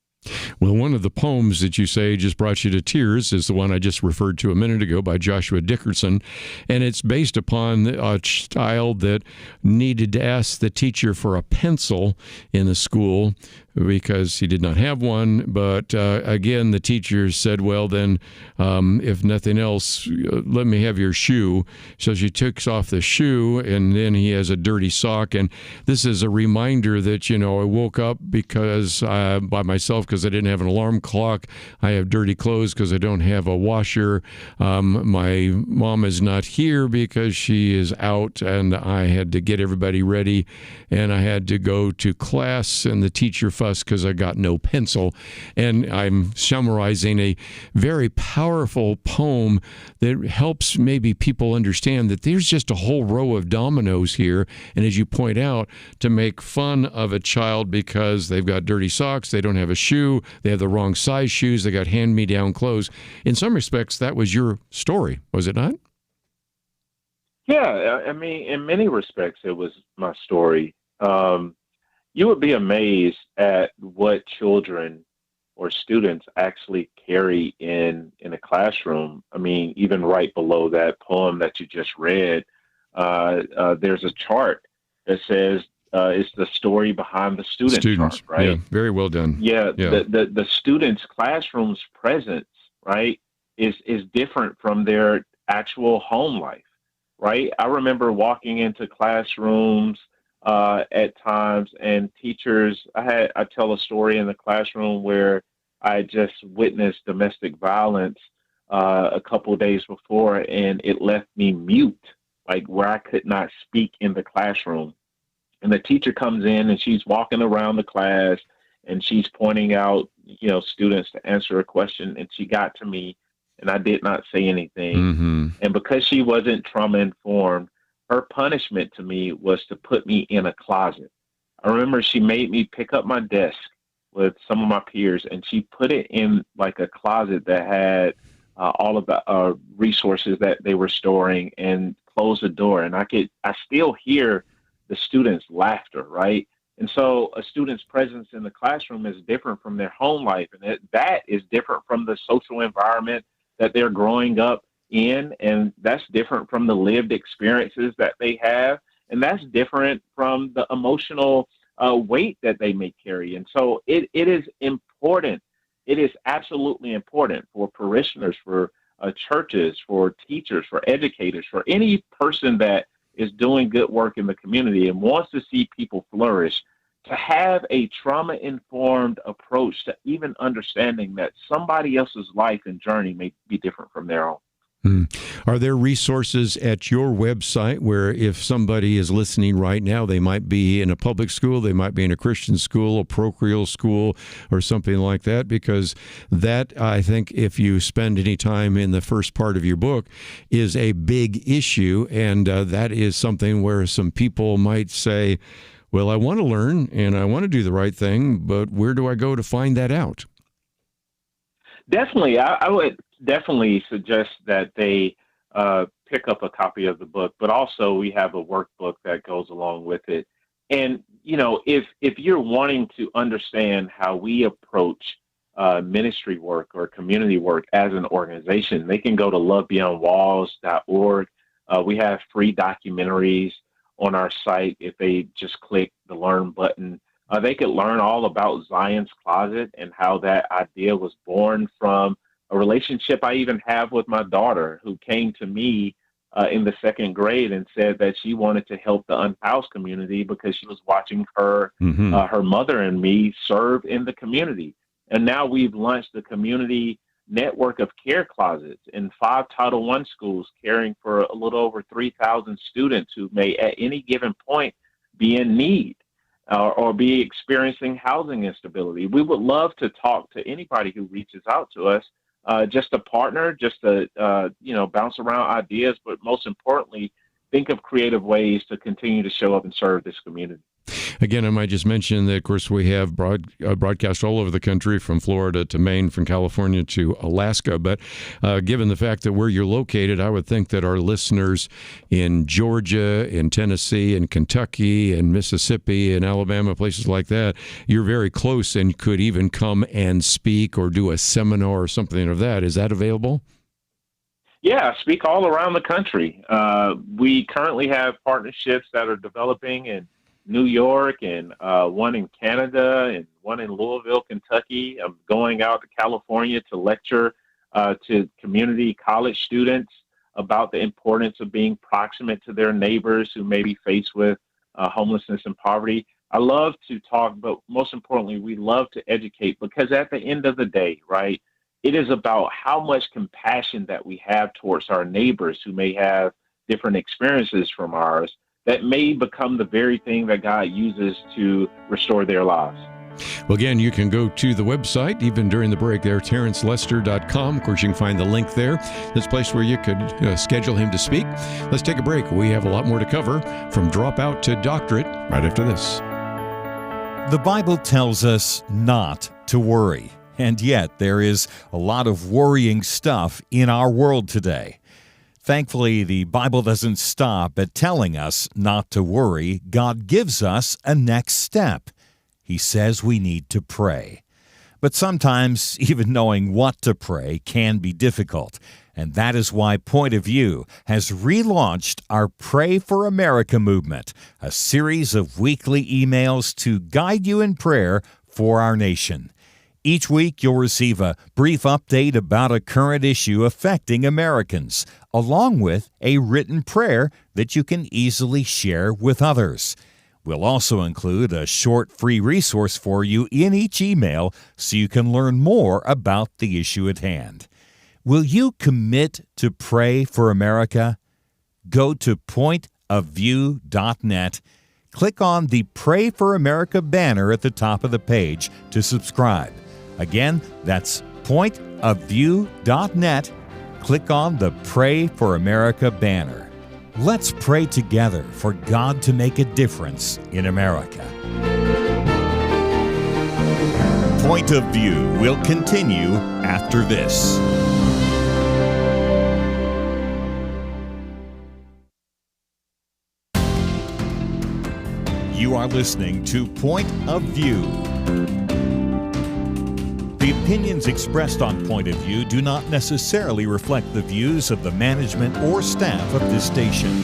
Well, one of the poems that you say just brought you to tears is the one I just referred to a minute ago by Joshua Dickerson, and it's based upon a child that needed to ask the teacher for a pencil in the school because he did not have one. But again, the teacher said, well, then, if nothing else, let me have your shoe. So she takes off the shoe, and then he has a dirty sock. And this is a reminder that, I woke up because by myself because I didn't have an alarm clock. I have dirty clothes because I don't have a washer. My mom is not here because she is out, and I had to get everybody ready, and I had to go to class, and the teacher fussed because I got no pencil. And I'm summarizing a very powerful poem that helps maybe people understand that there's just a whole row of dominoes here. And as you point out, to make fun of a child because they've got dirty socks, they don't have a shoe, they have the wrong size shoes, they got hand-me-down clothes. In some respects, that was your story, was it not? Yeah, I mean, in many respects, it was my story. You would be amazed at what children or students actually carry in a classroom. I mean, even right below that poem that you just read, there's a chart that says it's the story behind the student chart, right? Yeah, very well done. Yeah, the students' classroom's presence, right, is different from their actual home life, right? I remember walking into classrooms at times, and teachers. I tell a story in the classroom where I just witnessed domestic violence a couple of days before, and it left me mute, like where I could not speak in the classroom. And the teacher comes in and she's walking around the class and she's pointing out, students to answer a question. And she got to me and I did not say anything. Mm-hmm. And because she wasn't trauma informed, her punishment to me was to put me in a closet. I remember she made me pick up my desk with some of my peers and she put it in like a closet that had all of the resources that they were storing and closed the door. And I still hear the students' laughter, right? And so a student's presence in the classroom is different from their home life. And that is different from the social environment that they're growing up in. And that's different from the lived experiences that they have. And that's different from the emotional weight that they may carry. And so it is important. It is absolutely important for parishioners, for churches, for teachers, for educators, for any person that is doing good work in the community and wants to see people flourish, to have a trauma-informed approach to even understanding that somebody else's life and journey may be different from their own. Are there resources at your website where if somebody is listening right now, they might be in a public school, they might be in a Christian school, a parochial school, or something like that? Because that, I think, if you spend any time in the first part of your book, is a big issue. And that is something where some people might say, well, I want to learn and I want to do the right thing, but where do I go to find that out? Definitely. I would definitely suggest that they pick up a copy of the book, but also we have a workbook that goes along with it. And, if you're wanting to understand how we approach ministry work or community work as an organization, they can go to lovebeyondwalls.org. We have free documentaries on our site. If they just click the Learn button, they could learn all about Zion's Closet and how that idea was born from a relationship I even have with my daughter, who came to me in the second grade and said that she wanted to help the unhoused community because she was watching her mother and me serve in the community. And now we've launched the community network of care closets in 5 Title I schools, caring for a little over 3,000 students who may at any given point be in need or be experiencing housing instability. We would love to talk to anybody who reaches out to us, just to partner, just to, bounce around ideas, but most importantly, think of creative ways to continue to show up and serve this community. Again, I might just mention that, of course, we have broadcast all over the country, from Florida to Maine, from California to Alaska. But given the fact that where you're located, I would think that our listeners in Georgia, in Tennessee, in Kentucky, in Mississippi, in Alabama, places like that, you're very close and could even come and speak or do a seminar or something of that. Is that available? Yeah, speak all around the country. We currently have partnerships that are developing in New York and one in Canada and one in Louisville, Kentucky. I'm going out to California to lecture to community college students about the importance of being proximate to their neighbors who may be faced with homelessness and poverty. I love to talk, but most importantly, we love to educate, because at the end of the day, right, it is about how much compassion that we have towards our neighbors who may have different experiences from ours, that may become the very thing that God uses to restore their lives. Well, again, you can go to the website, even during the break there, TerenceLister.com. Of course, you can find the link there. This place where you could schedule him to speak. Let's take a break. We have a lot more to cover, from Dropout to Doctorate, right after this. The Bible tells us not to worry, and yet there is a lot of worrying stuff in our world today. Thankfully, the Bible doesn't stop at telling us not to worry. God gives us a next step. He says we need to pray. But sometimes even knowing what to pray can be difficult. And that is why Point of View has relaunched our Pray for America movement, a series of weekly emails to guide you in prayer for our nation. Each week, you'll receive a brief update about a current issue affecting Americans, along with a written prayer that you can easily share with others. We'll also include a short free resource for you in each email so you can learn more about the issue at hand. Will you commit to pray for America? Go to pointofview.net. Click on the Pray for America banner at the top of the page to subscribe. Again, that's pointofview.net. Click on the Pray for America banner. Let's pray together for God to make a difference in America. Point of View will continue after this. You are listening to Point of View. The opinions expressed on Point of View do not necessarily reflect the views of the management or staff of this station.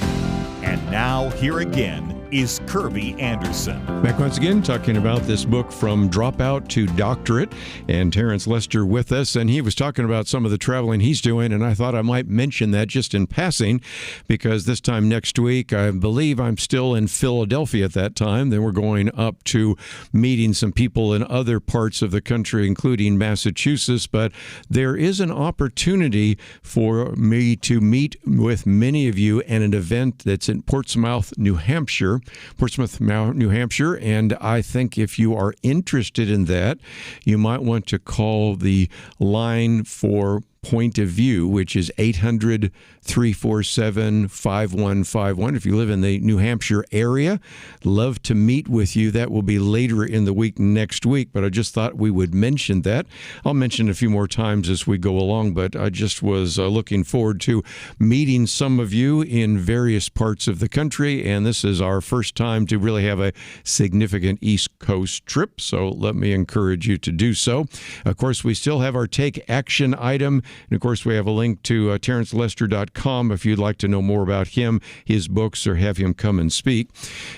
And now, here again is Kerby Anderson. Back once again talking about this book From Dropout to Doctorate, and Terence Lister with us, and he was talking about some of the traveling he's doing, and I thought I might mention that just in passing because this time next week, I believe I'm still in Philadelphia at that time. Then we're going up to meeting some people in other parts of the country, including Massachusetts, but there is an opportunity for me to meet with many of you at an event that's in Portsmouth, New Hampshire, New Hampshire, and I think if you are interested in that, you might want to call the line for Point of View, which is 800-347-5151. If you live in the New Hampshire area, love to meet with you. That will be later in the week next week, but I just thought we would mention that. I'll mention a few more times as we go along, but I just was looking forward to meeting some of you in various parts of the country, and this is our first time to really have a significant East Coast trip, so let me encourage you to do so. Of course, we still have our Take Action item. And, of course, we have a link to terencelister.com if you'd like to know more about him, his books, or have him come and speak.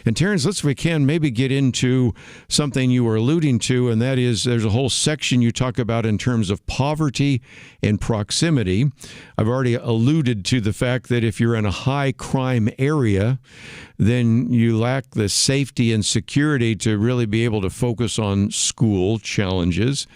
And, Terence, let's, if we can, maybe get into something you were alluding to, and that is there's a whole section you talk about in terms of poverty and proximity. I've already alluded to the fact that if you're in a high crime area, then you lack the safety and security to really be able to focus on school challenges.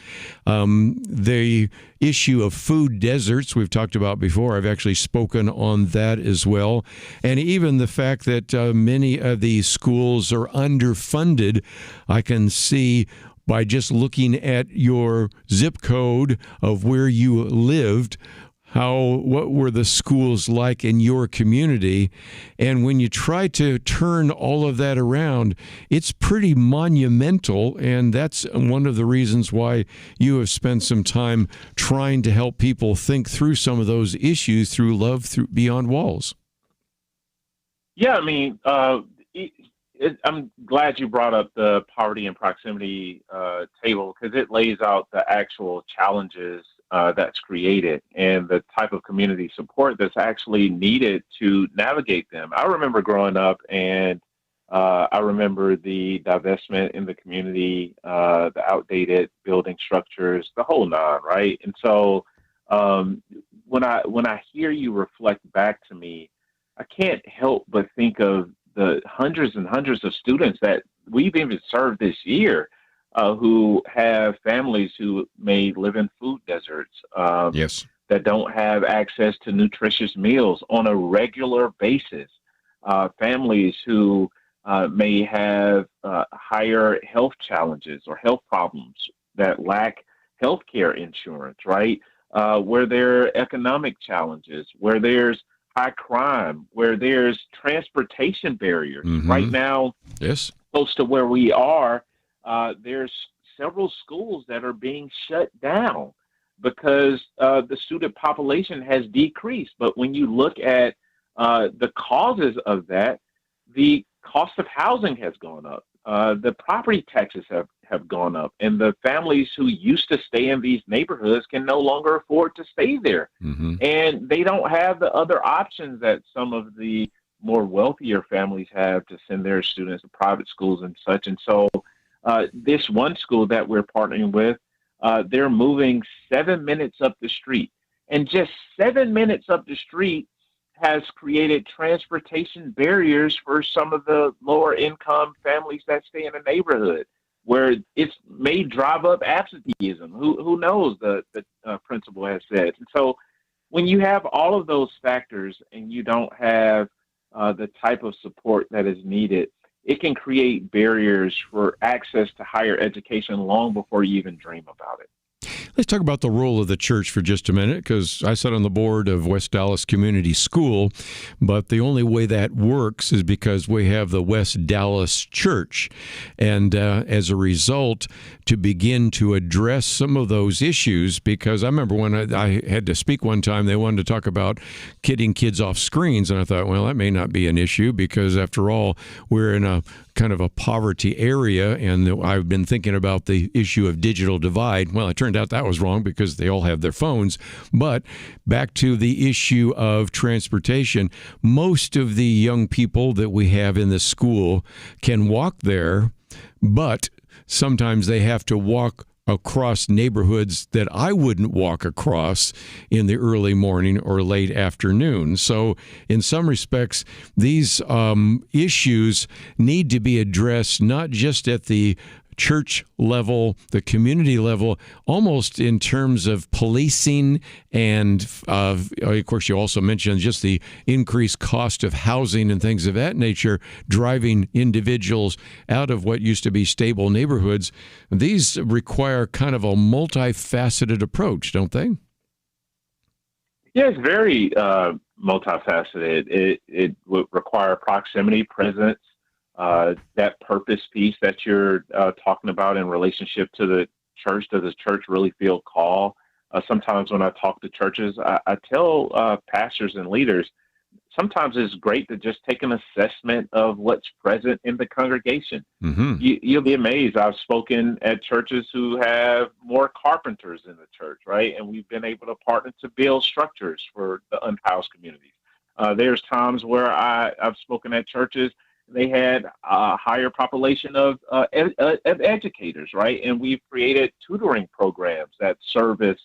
The issue of food deserts we've talked about before. I've actually spoken on that as well. And even the fact that many of these schools are underfunded, I can see by just looking at your zip code of where you lived, what were the schools like in your community? And when you try to turn all of that around, it's pretty monumental, and that's one of the reasons why you have spent some time trying to help people think through some of those issues through Love Through Beyond Walls. Yeah, I mean, I'm glad you brought up the poverty and proximity table because it lays out the actual challenges that's created and the type of community support that's actually needed to navigate them. I remember growing up and I remember the divestment in the community, the outdated building structures, the whole nine, right? And so when I hear you reflect back to me, I can't help but think of the hundreds and hundreds of students that we've even served this year who have families who may live in food deserts, Yes, that don't have access to nutritious meals on a regular basis, families who may have higher health challenges or health problems that lack health care insurance, right? Where there are economic challenges, where there's high crime, where there's transportation barriers. Mm-hmm. Right now, yes, close to where we are, there's several schools that are being shut down because the student population has decreased. But when you look at the causes of that, the cost of housing has gone up. the property taxes have gone up, and the families who used to stay in these neighborhoods can no longer afford to stay there. Mm-hmm. And they don't have the other options that some of the more wealthier families have to send their students to private schools and such. And so this one school that we're partnering with, they're moving 7 minutes up the street. And just 7 minutes up the street has created transportation barriers for some of the lower income families that stay in the neighborhood, where it's may drive up absenteeism. Who knows, the principal has said. And so when you have all of those factors and you don't have the type of support that is needed, it can create barriers for access to higher education long before you even dream about it. Let's talk about the role of the church for just a minute, because I sat on the board of West Dallas Community School, but the only way that works is because we have the West Dallas Church. And as a result, to begin to address some of those issues, because I remember when I had to speak one time, they wanted to talk about getting kids off screens, and I thought, well, that may not be an issue, because after all, we're in a kind of a poverty area, and I've been thinking about the issue of digital divide. Well, it turned out that was wrong because they all have their phones. But back to the issue of transportation, most of the young people that we have in the school can walk there, but sometimes they have to walk across neighborhoods that I wouldn't walk across in the early morning or late afternoon. So in some respects, these issues need to be addressed not just at the church level, the community level, almost in terms of policing, and of course you also mentioned just the increased cost of housing and things of that nature, driving individuals out of what used to be stable neighborhoods. These require kind of a multifaceted approach, don't they? Yeah, it's very multifaceted. It would require proximity, presence, that purpose piece that you're talking about in relationship to the church. Does the church really feel called? Sometimes when I talk to churches, I tell pastors and leaders, sometimes it's great to just take an assessment of what's present in the congregation. Mm-hmm. You'll be amazed. I've spoken at churches who have more carpenters in the church, right? And we've been able to partner to build structures for the unhoused communities. There's times where I've spoken at churches, they had a higher population of educators, right? And we've created tutoring programs that service,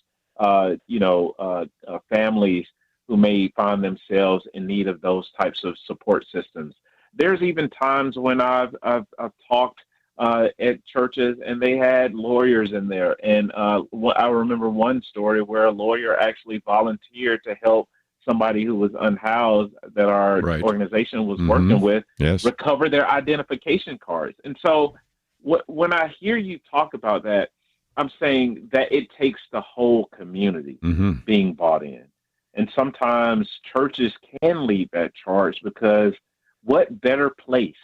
families who may find themselves in need of those types of support systems. There's even times when I've talked at churches and they had lawyers in there. And I remember one story where a lawyer actually volunteered to help somebody who was unhoused that our organization was working with recover their identification cards. And so when I hear you talk about that, I'm saying that it takes the whole community being bought in. And sometimes churches can lead that charge, because what better place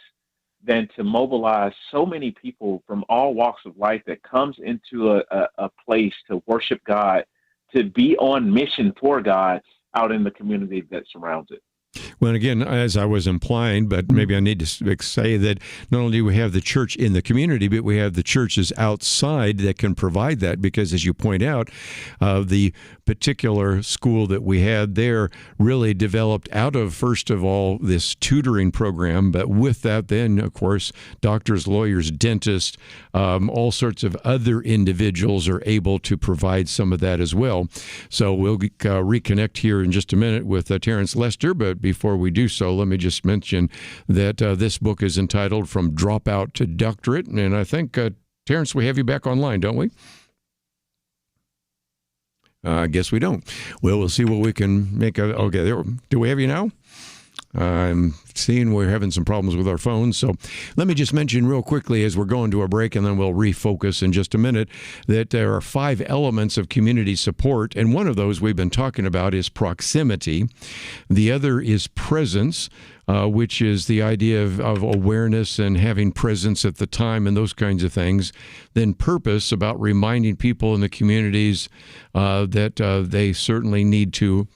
than to mobilize so many people from all walks of life that comes into a place to worship God, to be on mission for God, out in the community that surrounds it. Well, again, as I was implying, but maybe I need to say that not only do we have the church in the community, but we have the churches outside that can provide that, because as you point out, the particular school that we had there really developed out of, first of all, this tutoring program, but with that then, of course, doctors, lawyers, dentists, all sorts of other individuals are able to provide some of that as well. So we'll reconnect here in just a minute with Terence Lister, but before we do so, let me just mention that this book is entitled From Dropout to Doctorate, and I think, Terence, we have you back online, don't we? I guess we don't. Well, we'll see what we can make. Okay, there. Do we have you now? I'm seeing we're having some problems with our phones. So let me just mention real quickly as we're going to a break, and then we'll refocus in just a minute, that there are 5 elements of community support. And one of those we've been talking about is proximity. The other is presence, which is the idea of awareness and having presence at the time and those kinds of things. Then purpose, about reminding people in the communities that they certainly need to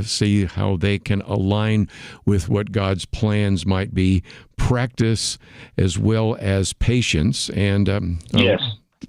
see how they can align with what God's plans might be, practice as well as patience. And yes.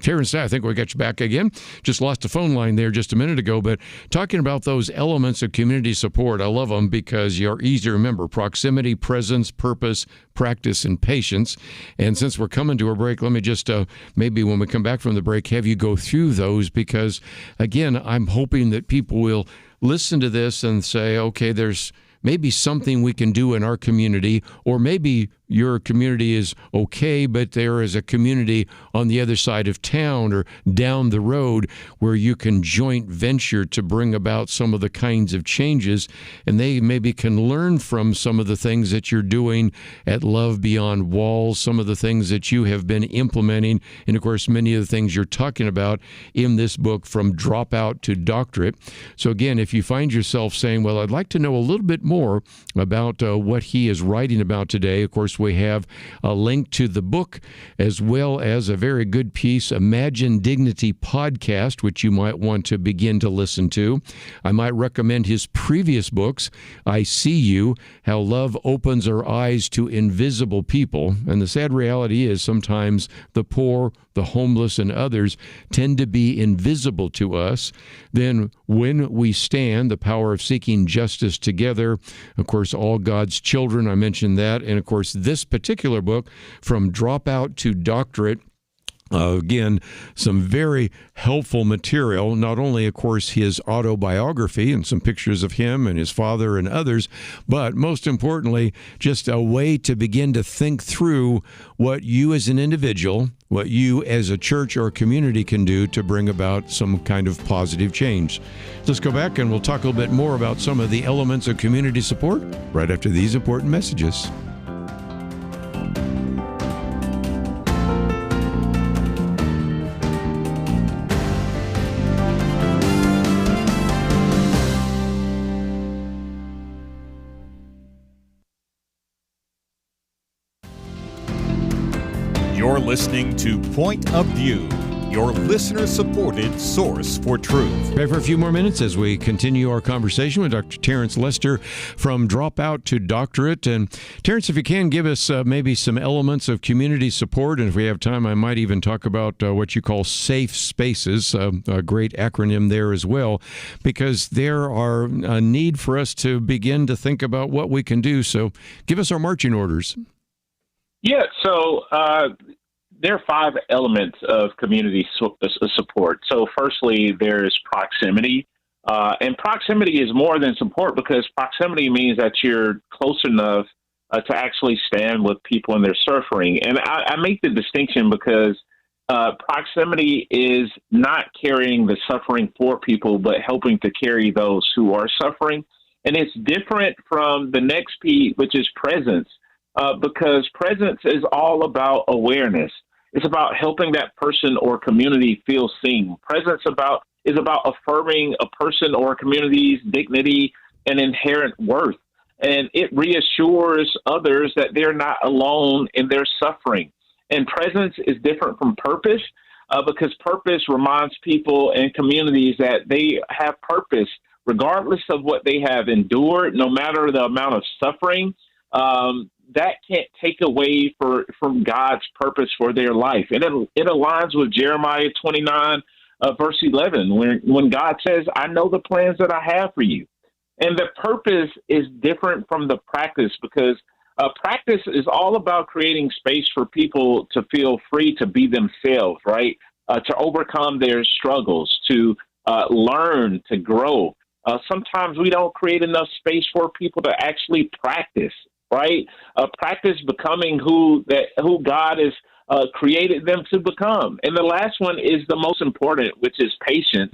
Terence, I think we got you back again. Just lost a phone line there just a minute ago, but talking about those elements of community support, I love them because you're easy to remember: proximity, presence, purpose, practice, and patience. And since we're coming to a break, let me just maybe when we come back from the break, have you go through those, because, again, I'm hoping that people will listen to this and say, okay, there's maybe something we can do in our community, or maybe your community is okay, but there is a community on the other side of town or down the road where you can joint venture to bring about some of the kinds of changes, and they maybe can learn from some of the things that you're doing at Love Beyond Walls, some of the things that you have been implementing, and of course many of the things you're talking about in this book, From Dropout to Doctorate. So again, if you find yourself saying, well, I'd like to know a little bit more about what he is writing about today, of course we have a link to the book as well as a very good piece, Imagine Dignity podcast, which you might want to begin to listen to. I might recommend his previous books, I See You, How Love Opens Our Eyes to Invisible People. And the sad reality is sometimes the poor, the homeless, and others tend to be invisible to us. Then When We Stand, The Power of Seeking Justice Together. Of course, All God's Children, I mentioned that. And of course, this particular book, From Dropout to Doctorate. Again, some very helpful material, not only, of course, his autobiography and some pictures of him and his father and others, but most importantly, just a way to begin to think through what you as an individual, what you as a church or community can do to bring about some kind of positive change. Let's go back and we'll talk a little bit more about some of the elements of community support right after these important messages. You're listening to Point of View, your listener-supported source for truth. Okay, for a few more minutes as we continue our conversation with Dr. Terence Lister, From Dropout to Doctorate. And Terence, if you can, give us maybe some elements of community support, and if we have time, I might even talk about what you call safe spaces, a great acronym there as well, because there are a need for us to begin to think about what we can do. So give us our marching orders. Yeah, so there are 5 elements of community support. So firstly, there's proximity. And proximity is more than support, because proximity means that you're close enough to actually stand with people in their suffering. And I make the distinction because proximity is not carrying the suffering for people, but helping to carry those who are suffering. And it's different from the next P, which is presence. Because presence is all about awareness. It's about helping that person or community feel seen. Presence is about affirming a person or a community's dignity and inherent worth. And it reassures others that they're not alone in their suffering. And presence is different from purpose, because purpose reminds people and communities that they have purpose, regardless of what they have endured, no matter the amount of suffering. That can't take away from God's purpose for their life. And it aligns with Jeremiah 29, verse 11, when God says, I know the plans that I have for you. And the purpose is different from the practice, because practice is all about creating space for people to feel free to be themselves, right? To overcome their struggles, to learn, to grow. Sometimes we don't create enough space for people to actually practice. Right? Practice becoming who God has created them to become. And the last one is the most important, which is patience,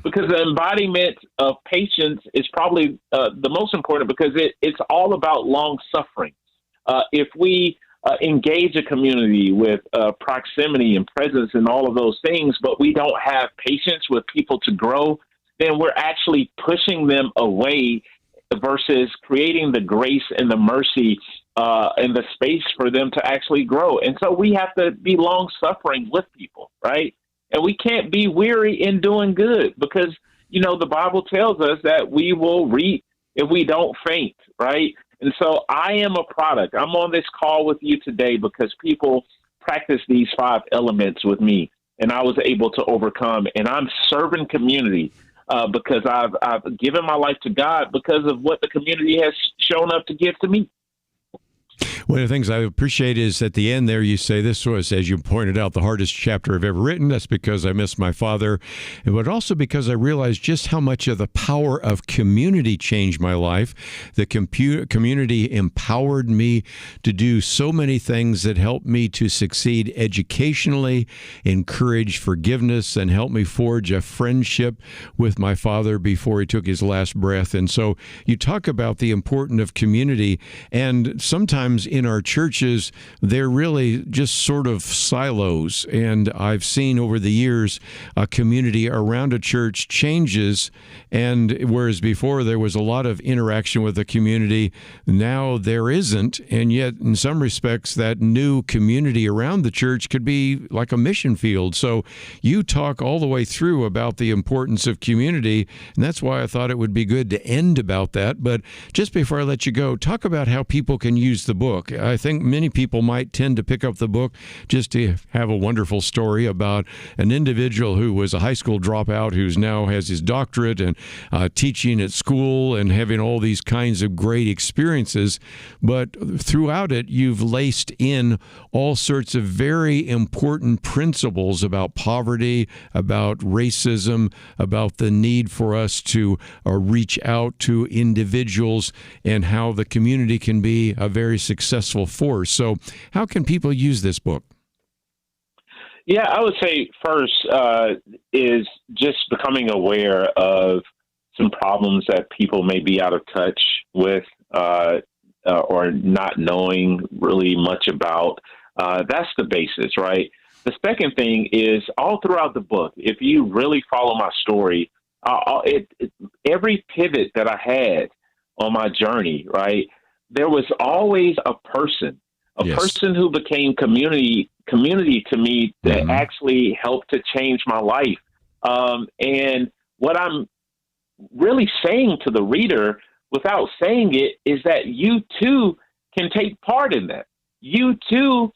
because the embodiment of patience is probably the most important, because it's all about long suffering. If we engage a community with proximity and presence and all of those things, but we don't have patience with people to grow, then we're actually pushing them away versus creating the grace and the mercy and the space for them to actually grow. And so we have to be long-suffering with people, right? And we can't be weary in doing good, because the Bible tells us that we will reap if we don't faint, right? And so I am a product. I'm on this call with you today because people practice these 5 elements with me, and I was able to overcome. And I'm serving community because I've given my life to God because of what the community has shown up to give to me. One of the things I appreciate is at the end there you say this was, as you pointed out, the hardest chapter I've ever written. That's because I missed my father, but also because I realized just how much of the power of community changed my life. The community empowered me to do so many things that helped me to succeed educationally, encourage forgiveness, and help me forge a friendship with my father before he took his last breath. And so you talk about the importance of community, and sometimes in our churches, they're really just sort of silos. And I've seen over the years a community around a church changes. And whereas before there was a lot of interaction with the community, now there isn't. And yet, in some respects, that new community around the church could be like a mission field. So you talk all the way through about the importance of community. And that's why I thought it would be good to end about that. But just before I let you go, talk about how people can use the book. I think many people might tend to pick up the book just to have a wonderful story about an individual who was a high school dropout who's now has his doctorate and teaching at school and having all these kinds of great experiences. But throughout it, you've laced in all sorts of very important principles about poverty, about racism, about the need for us to reach out to individuals, and how the community can be a very successful force. So how can people use this book? Yeah, I would say first is just becoming aware of some problems that people may be out of touch with or not knowing really much about. That's the basis, right? The second thing is all throughout the book, if you really follow my story, every pivot that I had on my journey, right, there was always a person who became community to me that actually helped to change my life. And what I'm really saying to the reader without saying it is that you too can take part in that. You too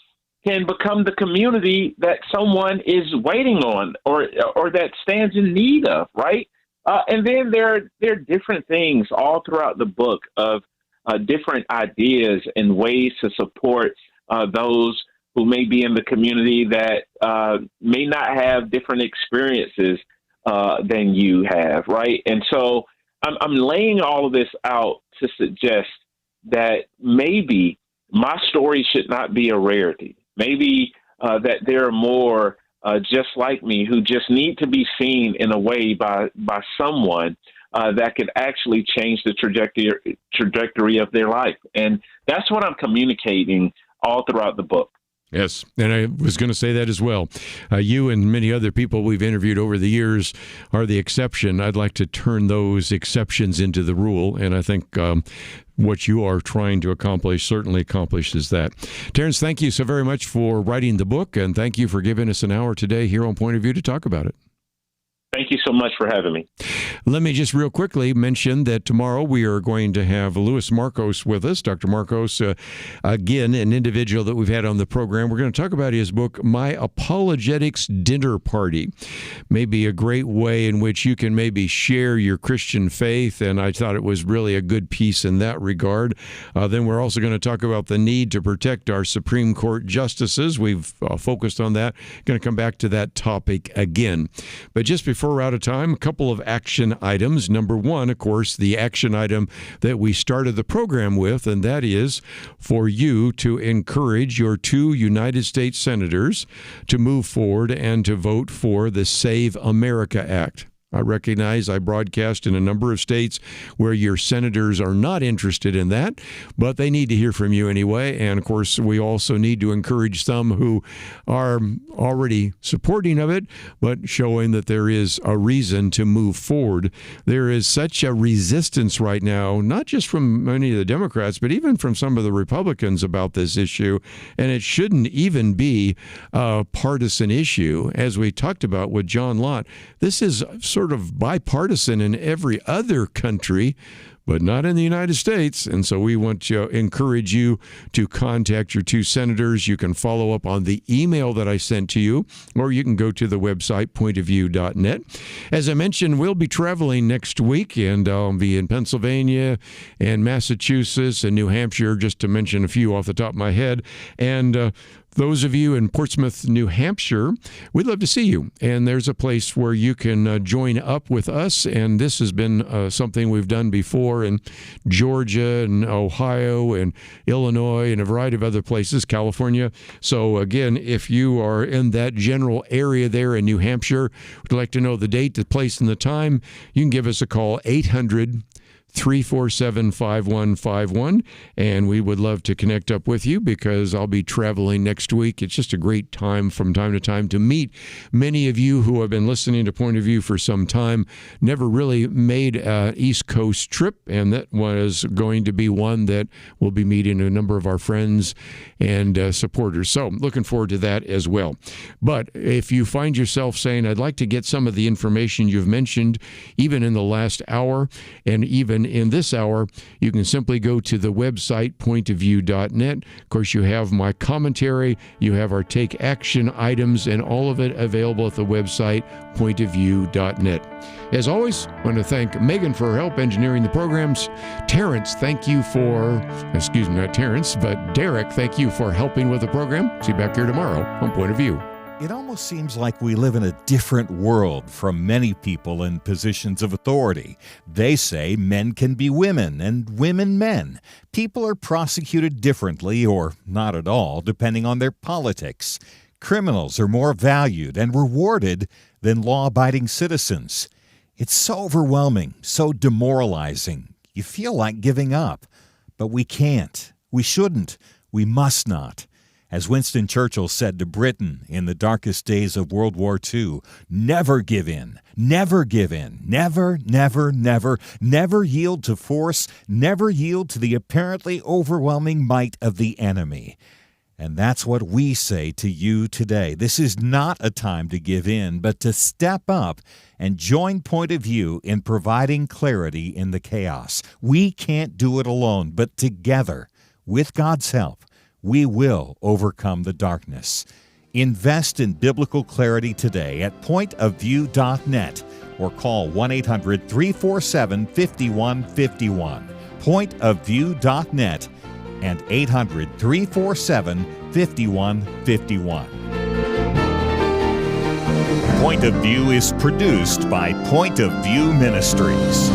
can become the community that someone is waiting on or that stands in need of, right? And then there are different things all throughout the book of different ideas and ways to support those who may be in the community that may not have different experiences than you have, right? And so I'm laying all of this out to suggest that maybe my story should not be a rarity. Maybe that there are more just like me who just need to be seen in a way by someone that could actually change the trajectory of their life. And that's what I'm communicating all throughout the book. Yes, and I was going to say that as well. You and many other people we've interviewed over the years are the exception. I'd like to turn those exceptions into the rule, and I think what you are trying to accomplish certainly accomplishes that. Terence, thank you so very much for writing the book, and thank you for giving us an hour today here on Point of View to talk about it. Thank you so much for having me. Let me just real quickly mention that tomorrow we are going to have Louis Marcos with us. Dr. Marcos, again, an individual that we've had on the program. We're going to talk about his book, My Apologetics Dinner Party. Maybe a great way in which you can maybe share your Christian faith, and I thought it was really a good piece in that regard. Then we're also going to talk about the need to protect our Supreme Court justices. We've focused on that. Going to come back to that topic again. But just before we're out of time, a couple of action items. Number one, of course, the action item that we started the program with, and that is for you to encourage your 2 United States senators to move forward and to vote for the Save America Act. I recognize I broadcast in a number of states where your senators are not interested in that, but they need to hear from you anyway. And, of course, we also need to encourage some who are already supporting of it, but showing that there is a reason to move forward. There is such a resistance right now, not just from many of the Democrats, but even from some of the Republicans about this issue, and it shouldn't even be a partisan issue. As we talked about with Jon Lott, this is sort sort of bipartisan in every other country, but not in the United States. And so we want to encourage you to contact your two senators. You can follow up on the email that I sent to you, or you can go to the website, pointofview.net. As I mentioned, we'll be traveling next week, and I'll be in Pennsylvania and Massachusetts and New Hampshire, just to mention a few off the top of my head. And those of you in Portsmouth, New Hampshire, we'd love to see you. And there's a place where you can join up with us. And this has been something we've done before in Georgia and Ohio and Illinois and a variety of other places, California. So again, if you are in that general area there in New Hampshire, would like to know the date, the place, and the time, you can give us a call, 800-347-5151, and we would love to connect up with you because I'll be traveling next week. It's just a great time from time to time to meet many of you who have been listening to Point of View for some time, never really made an East Coast trip, and that was going to be one that we'll be meeting a number of our friends and supporters. So looking forward to that as well. But if you find yourself saying, I'd like to get some of the information you've mentioned, even in the last hour, and even in this hour, you can simply go to the website, pointofview.net. Of course, you have my commentary, you have our take action items, and all of it available at the website, pointofview.net. As always, I want to thank Megan for her help engineering the programs. Terrence, thank you for, not Terrence, but Derek, thank you for helping with the program. See you back here tomorrow on Point of View. It almost seems like we live in a different world from many people in positions of authority. They say men can be women and women men. People are prosecuted differently or not at all, depending on their politics. Criminals are more valued and rewarded than law-abiding citizens. It's so overwhelming, so demoralizing. You feel like giving up. But we can't. We shouldn't. We must not. As Winston Churchill said to Britain in the darkest days of World War II, never give in, never give in, never, never, never, never yield to force, never yield to the apparently overwhelming might of the enemy. And that's what we say to you today. This is not a time to give in, but to step up and join Point of View in providing clarity in the chaos. We can't do it alone, but together, with God's help, we will overcome the darkness. Invest in biblical clarity today at pointofview.net or call 1-800-347-5151. Pointofview.net and 800-347-5151. Point of View is produced by Point of View Ministries.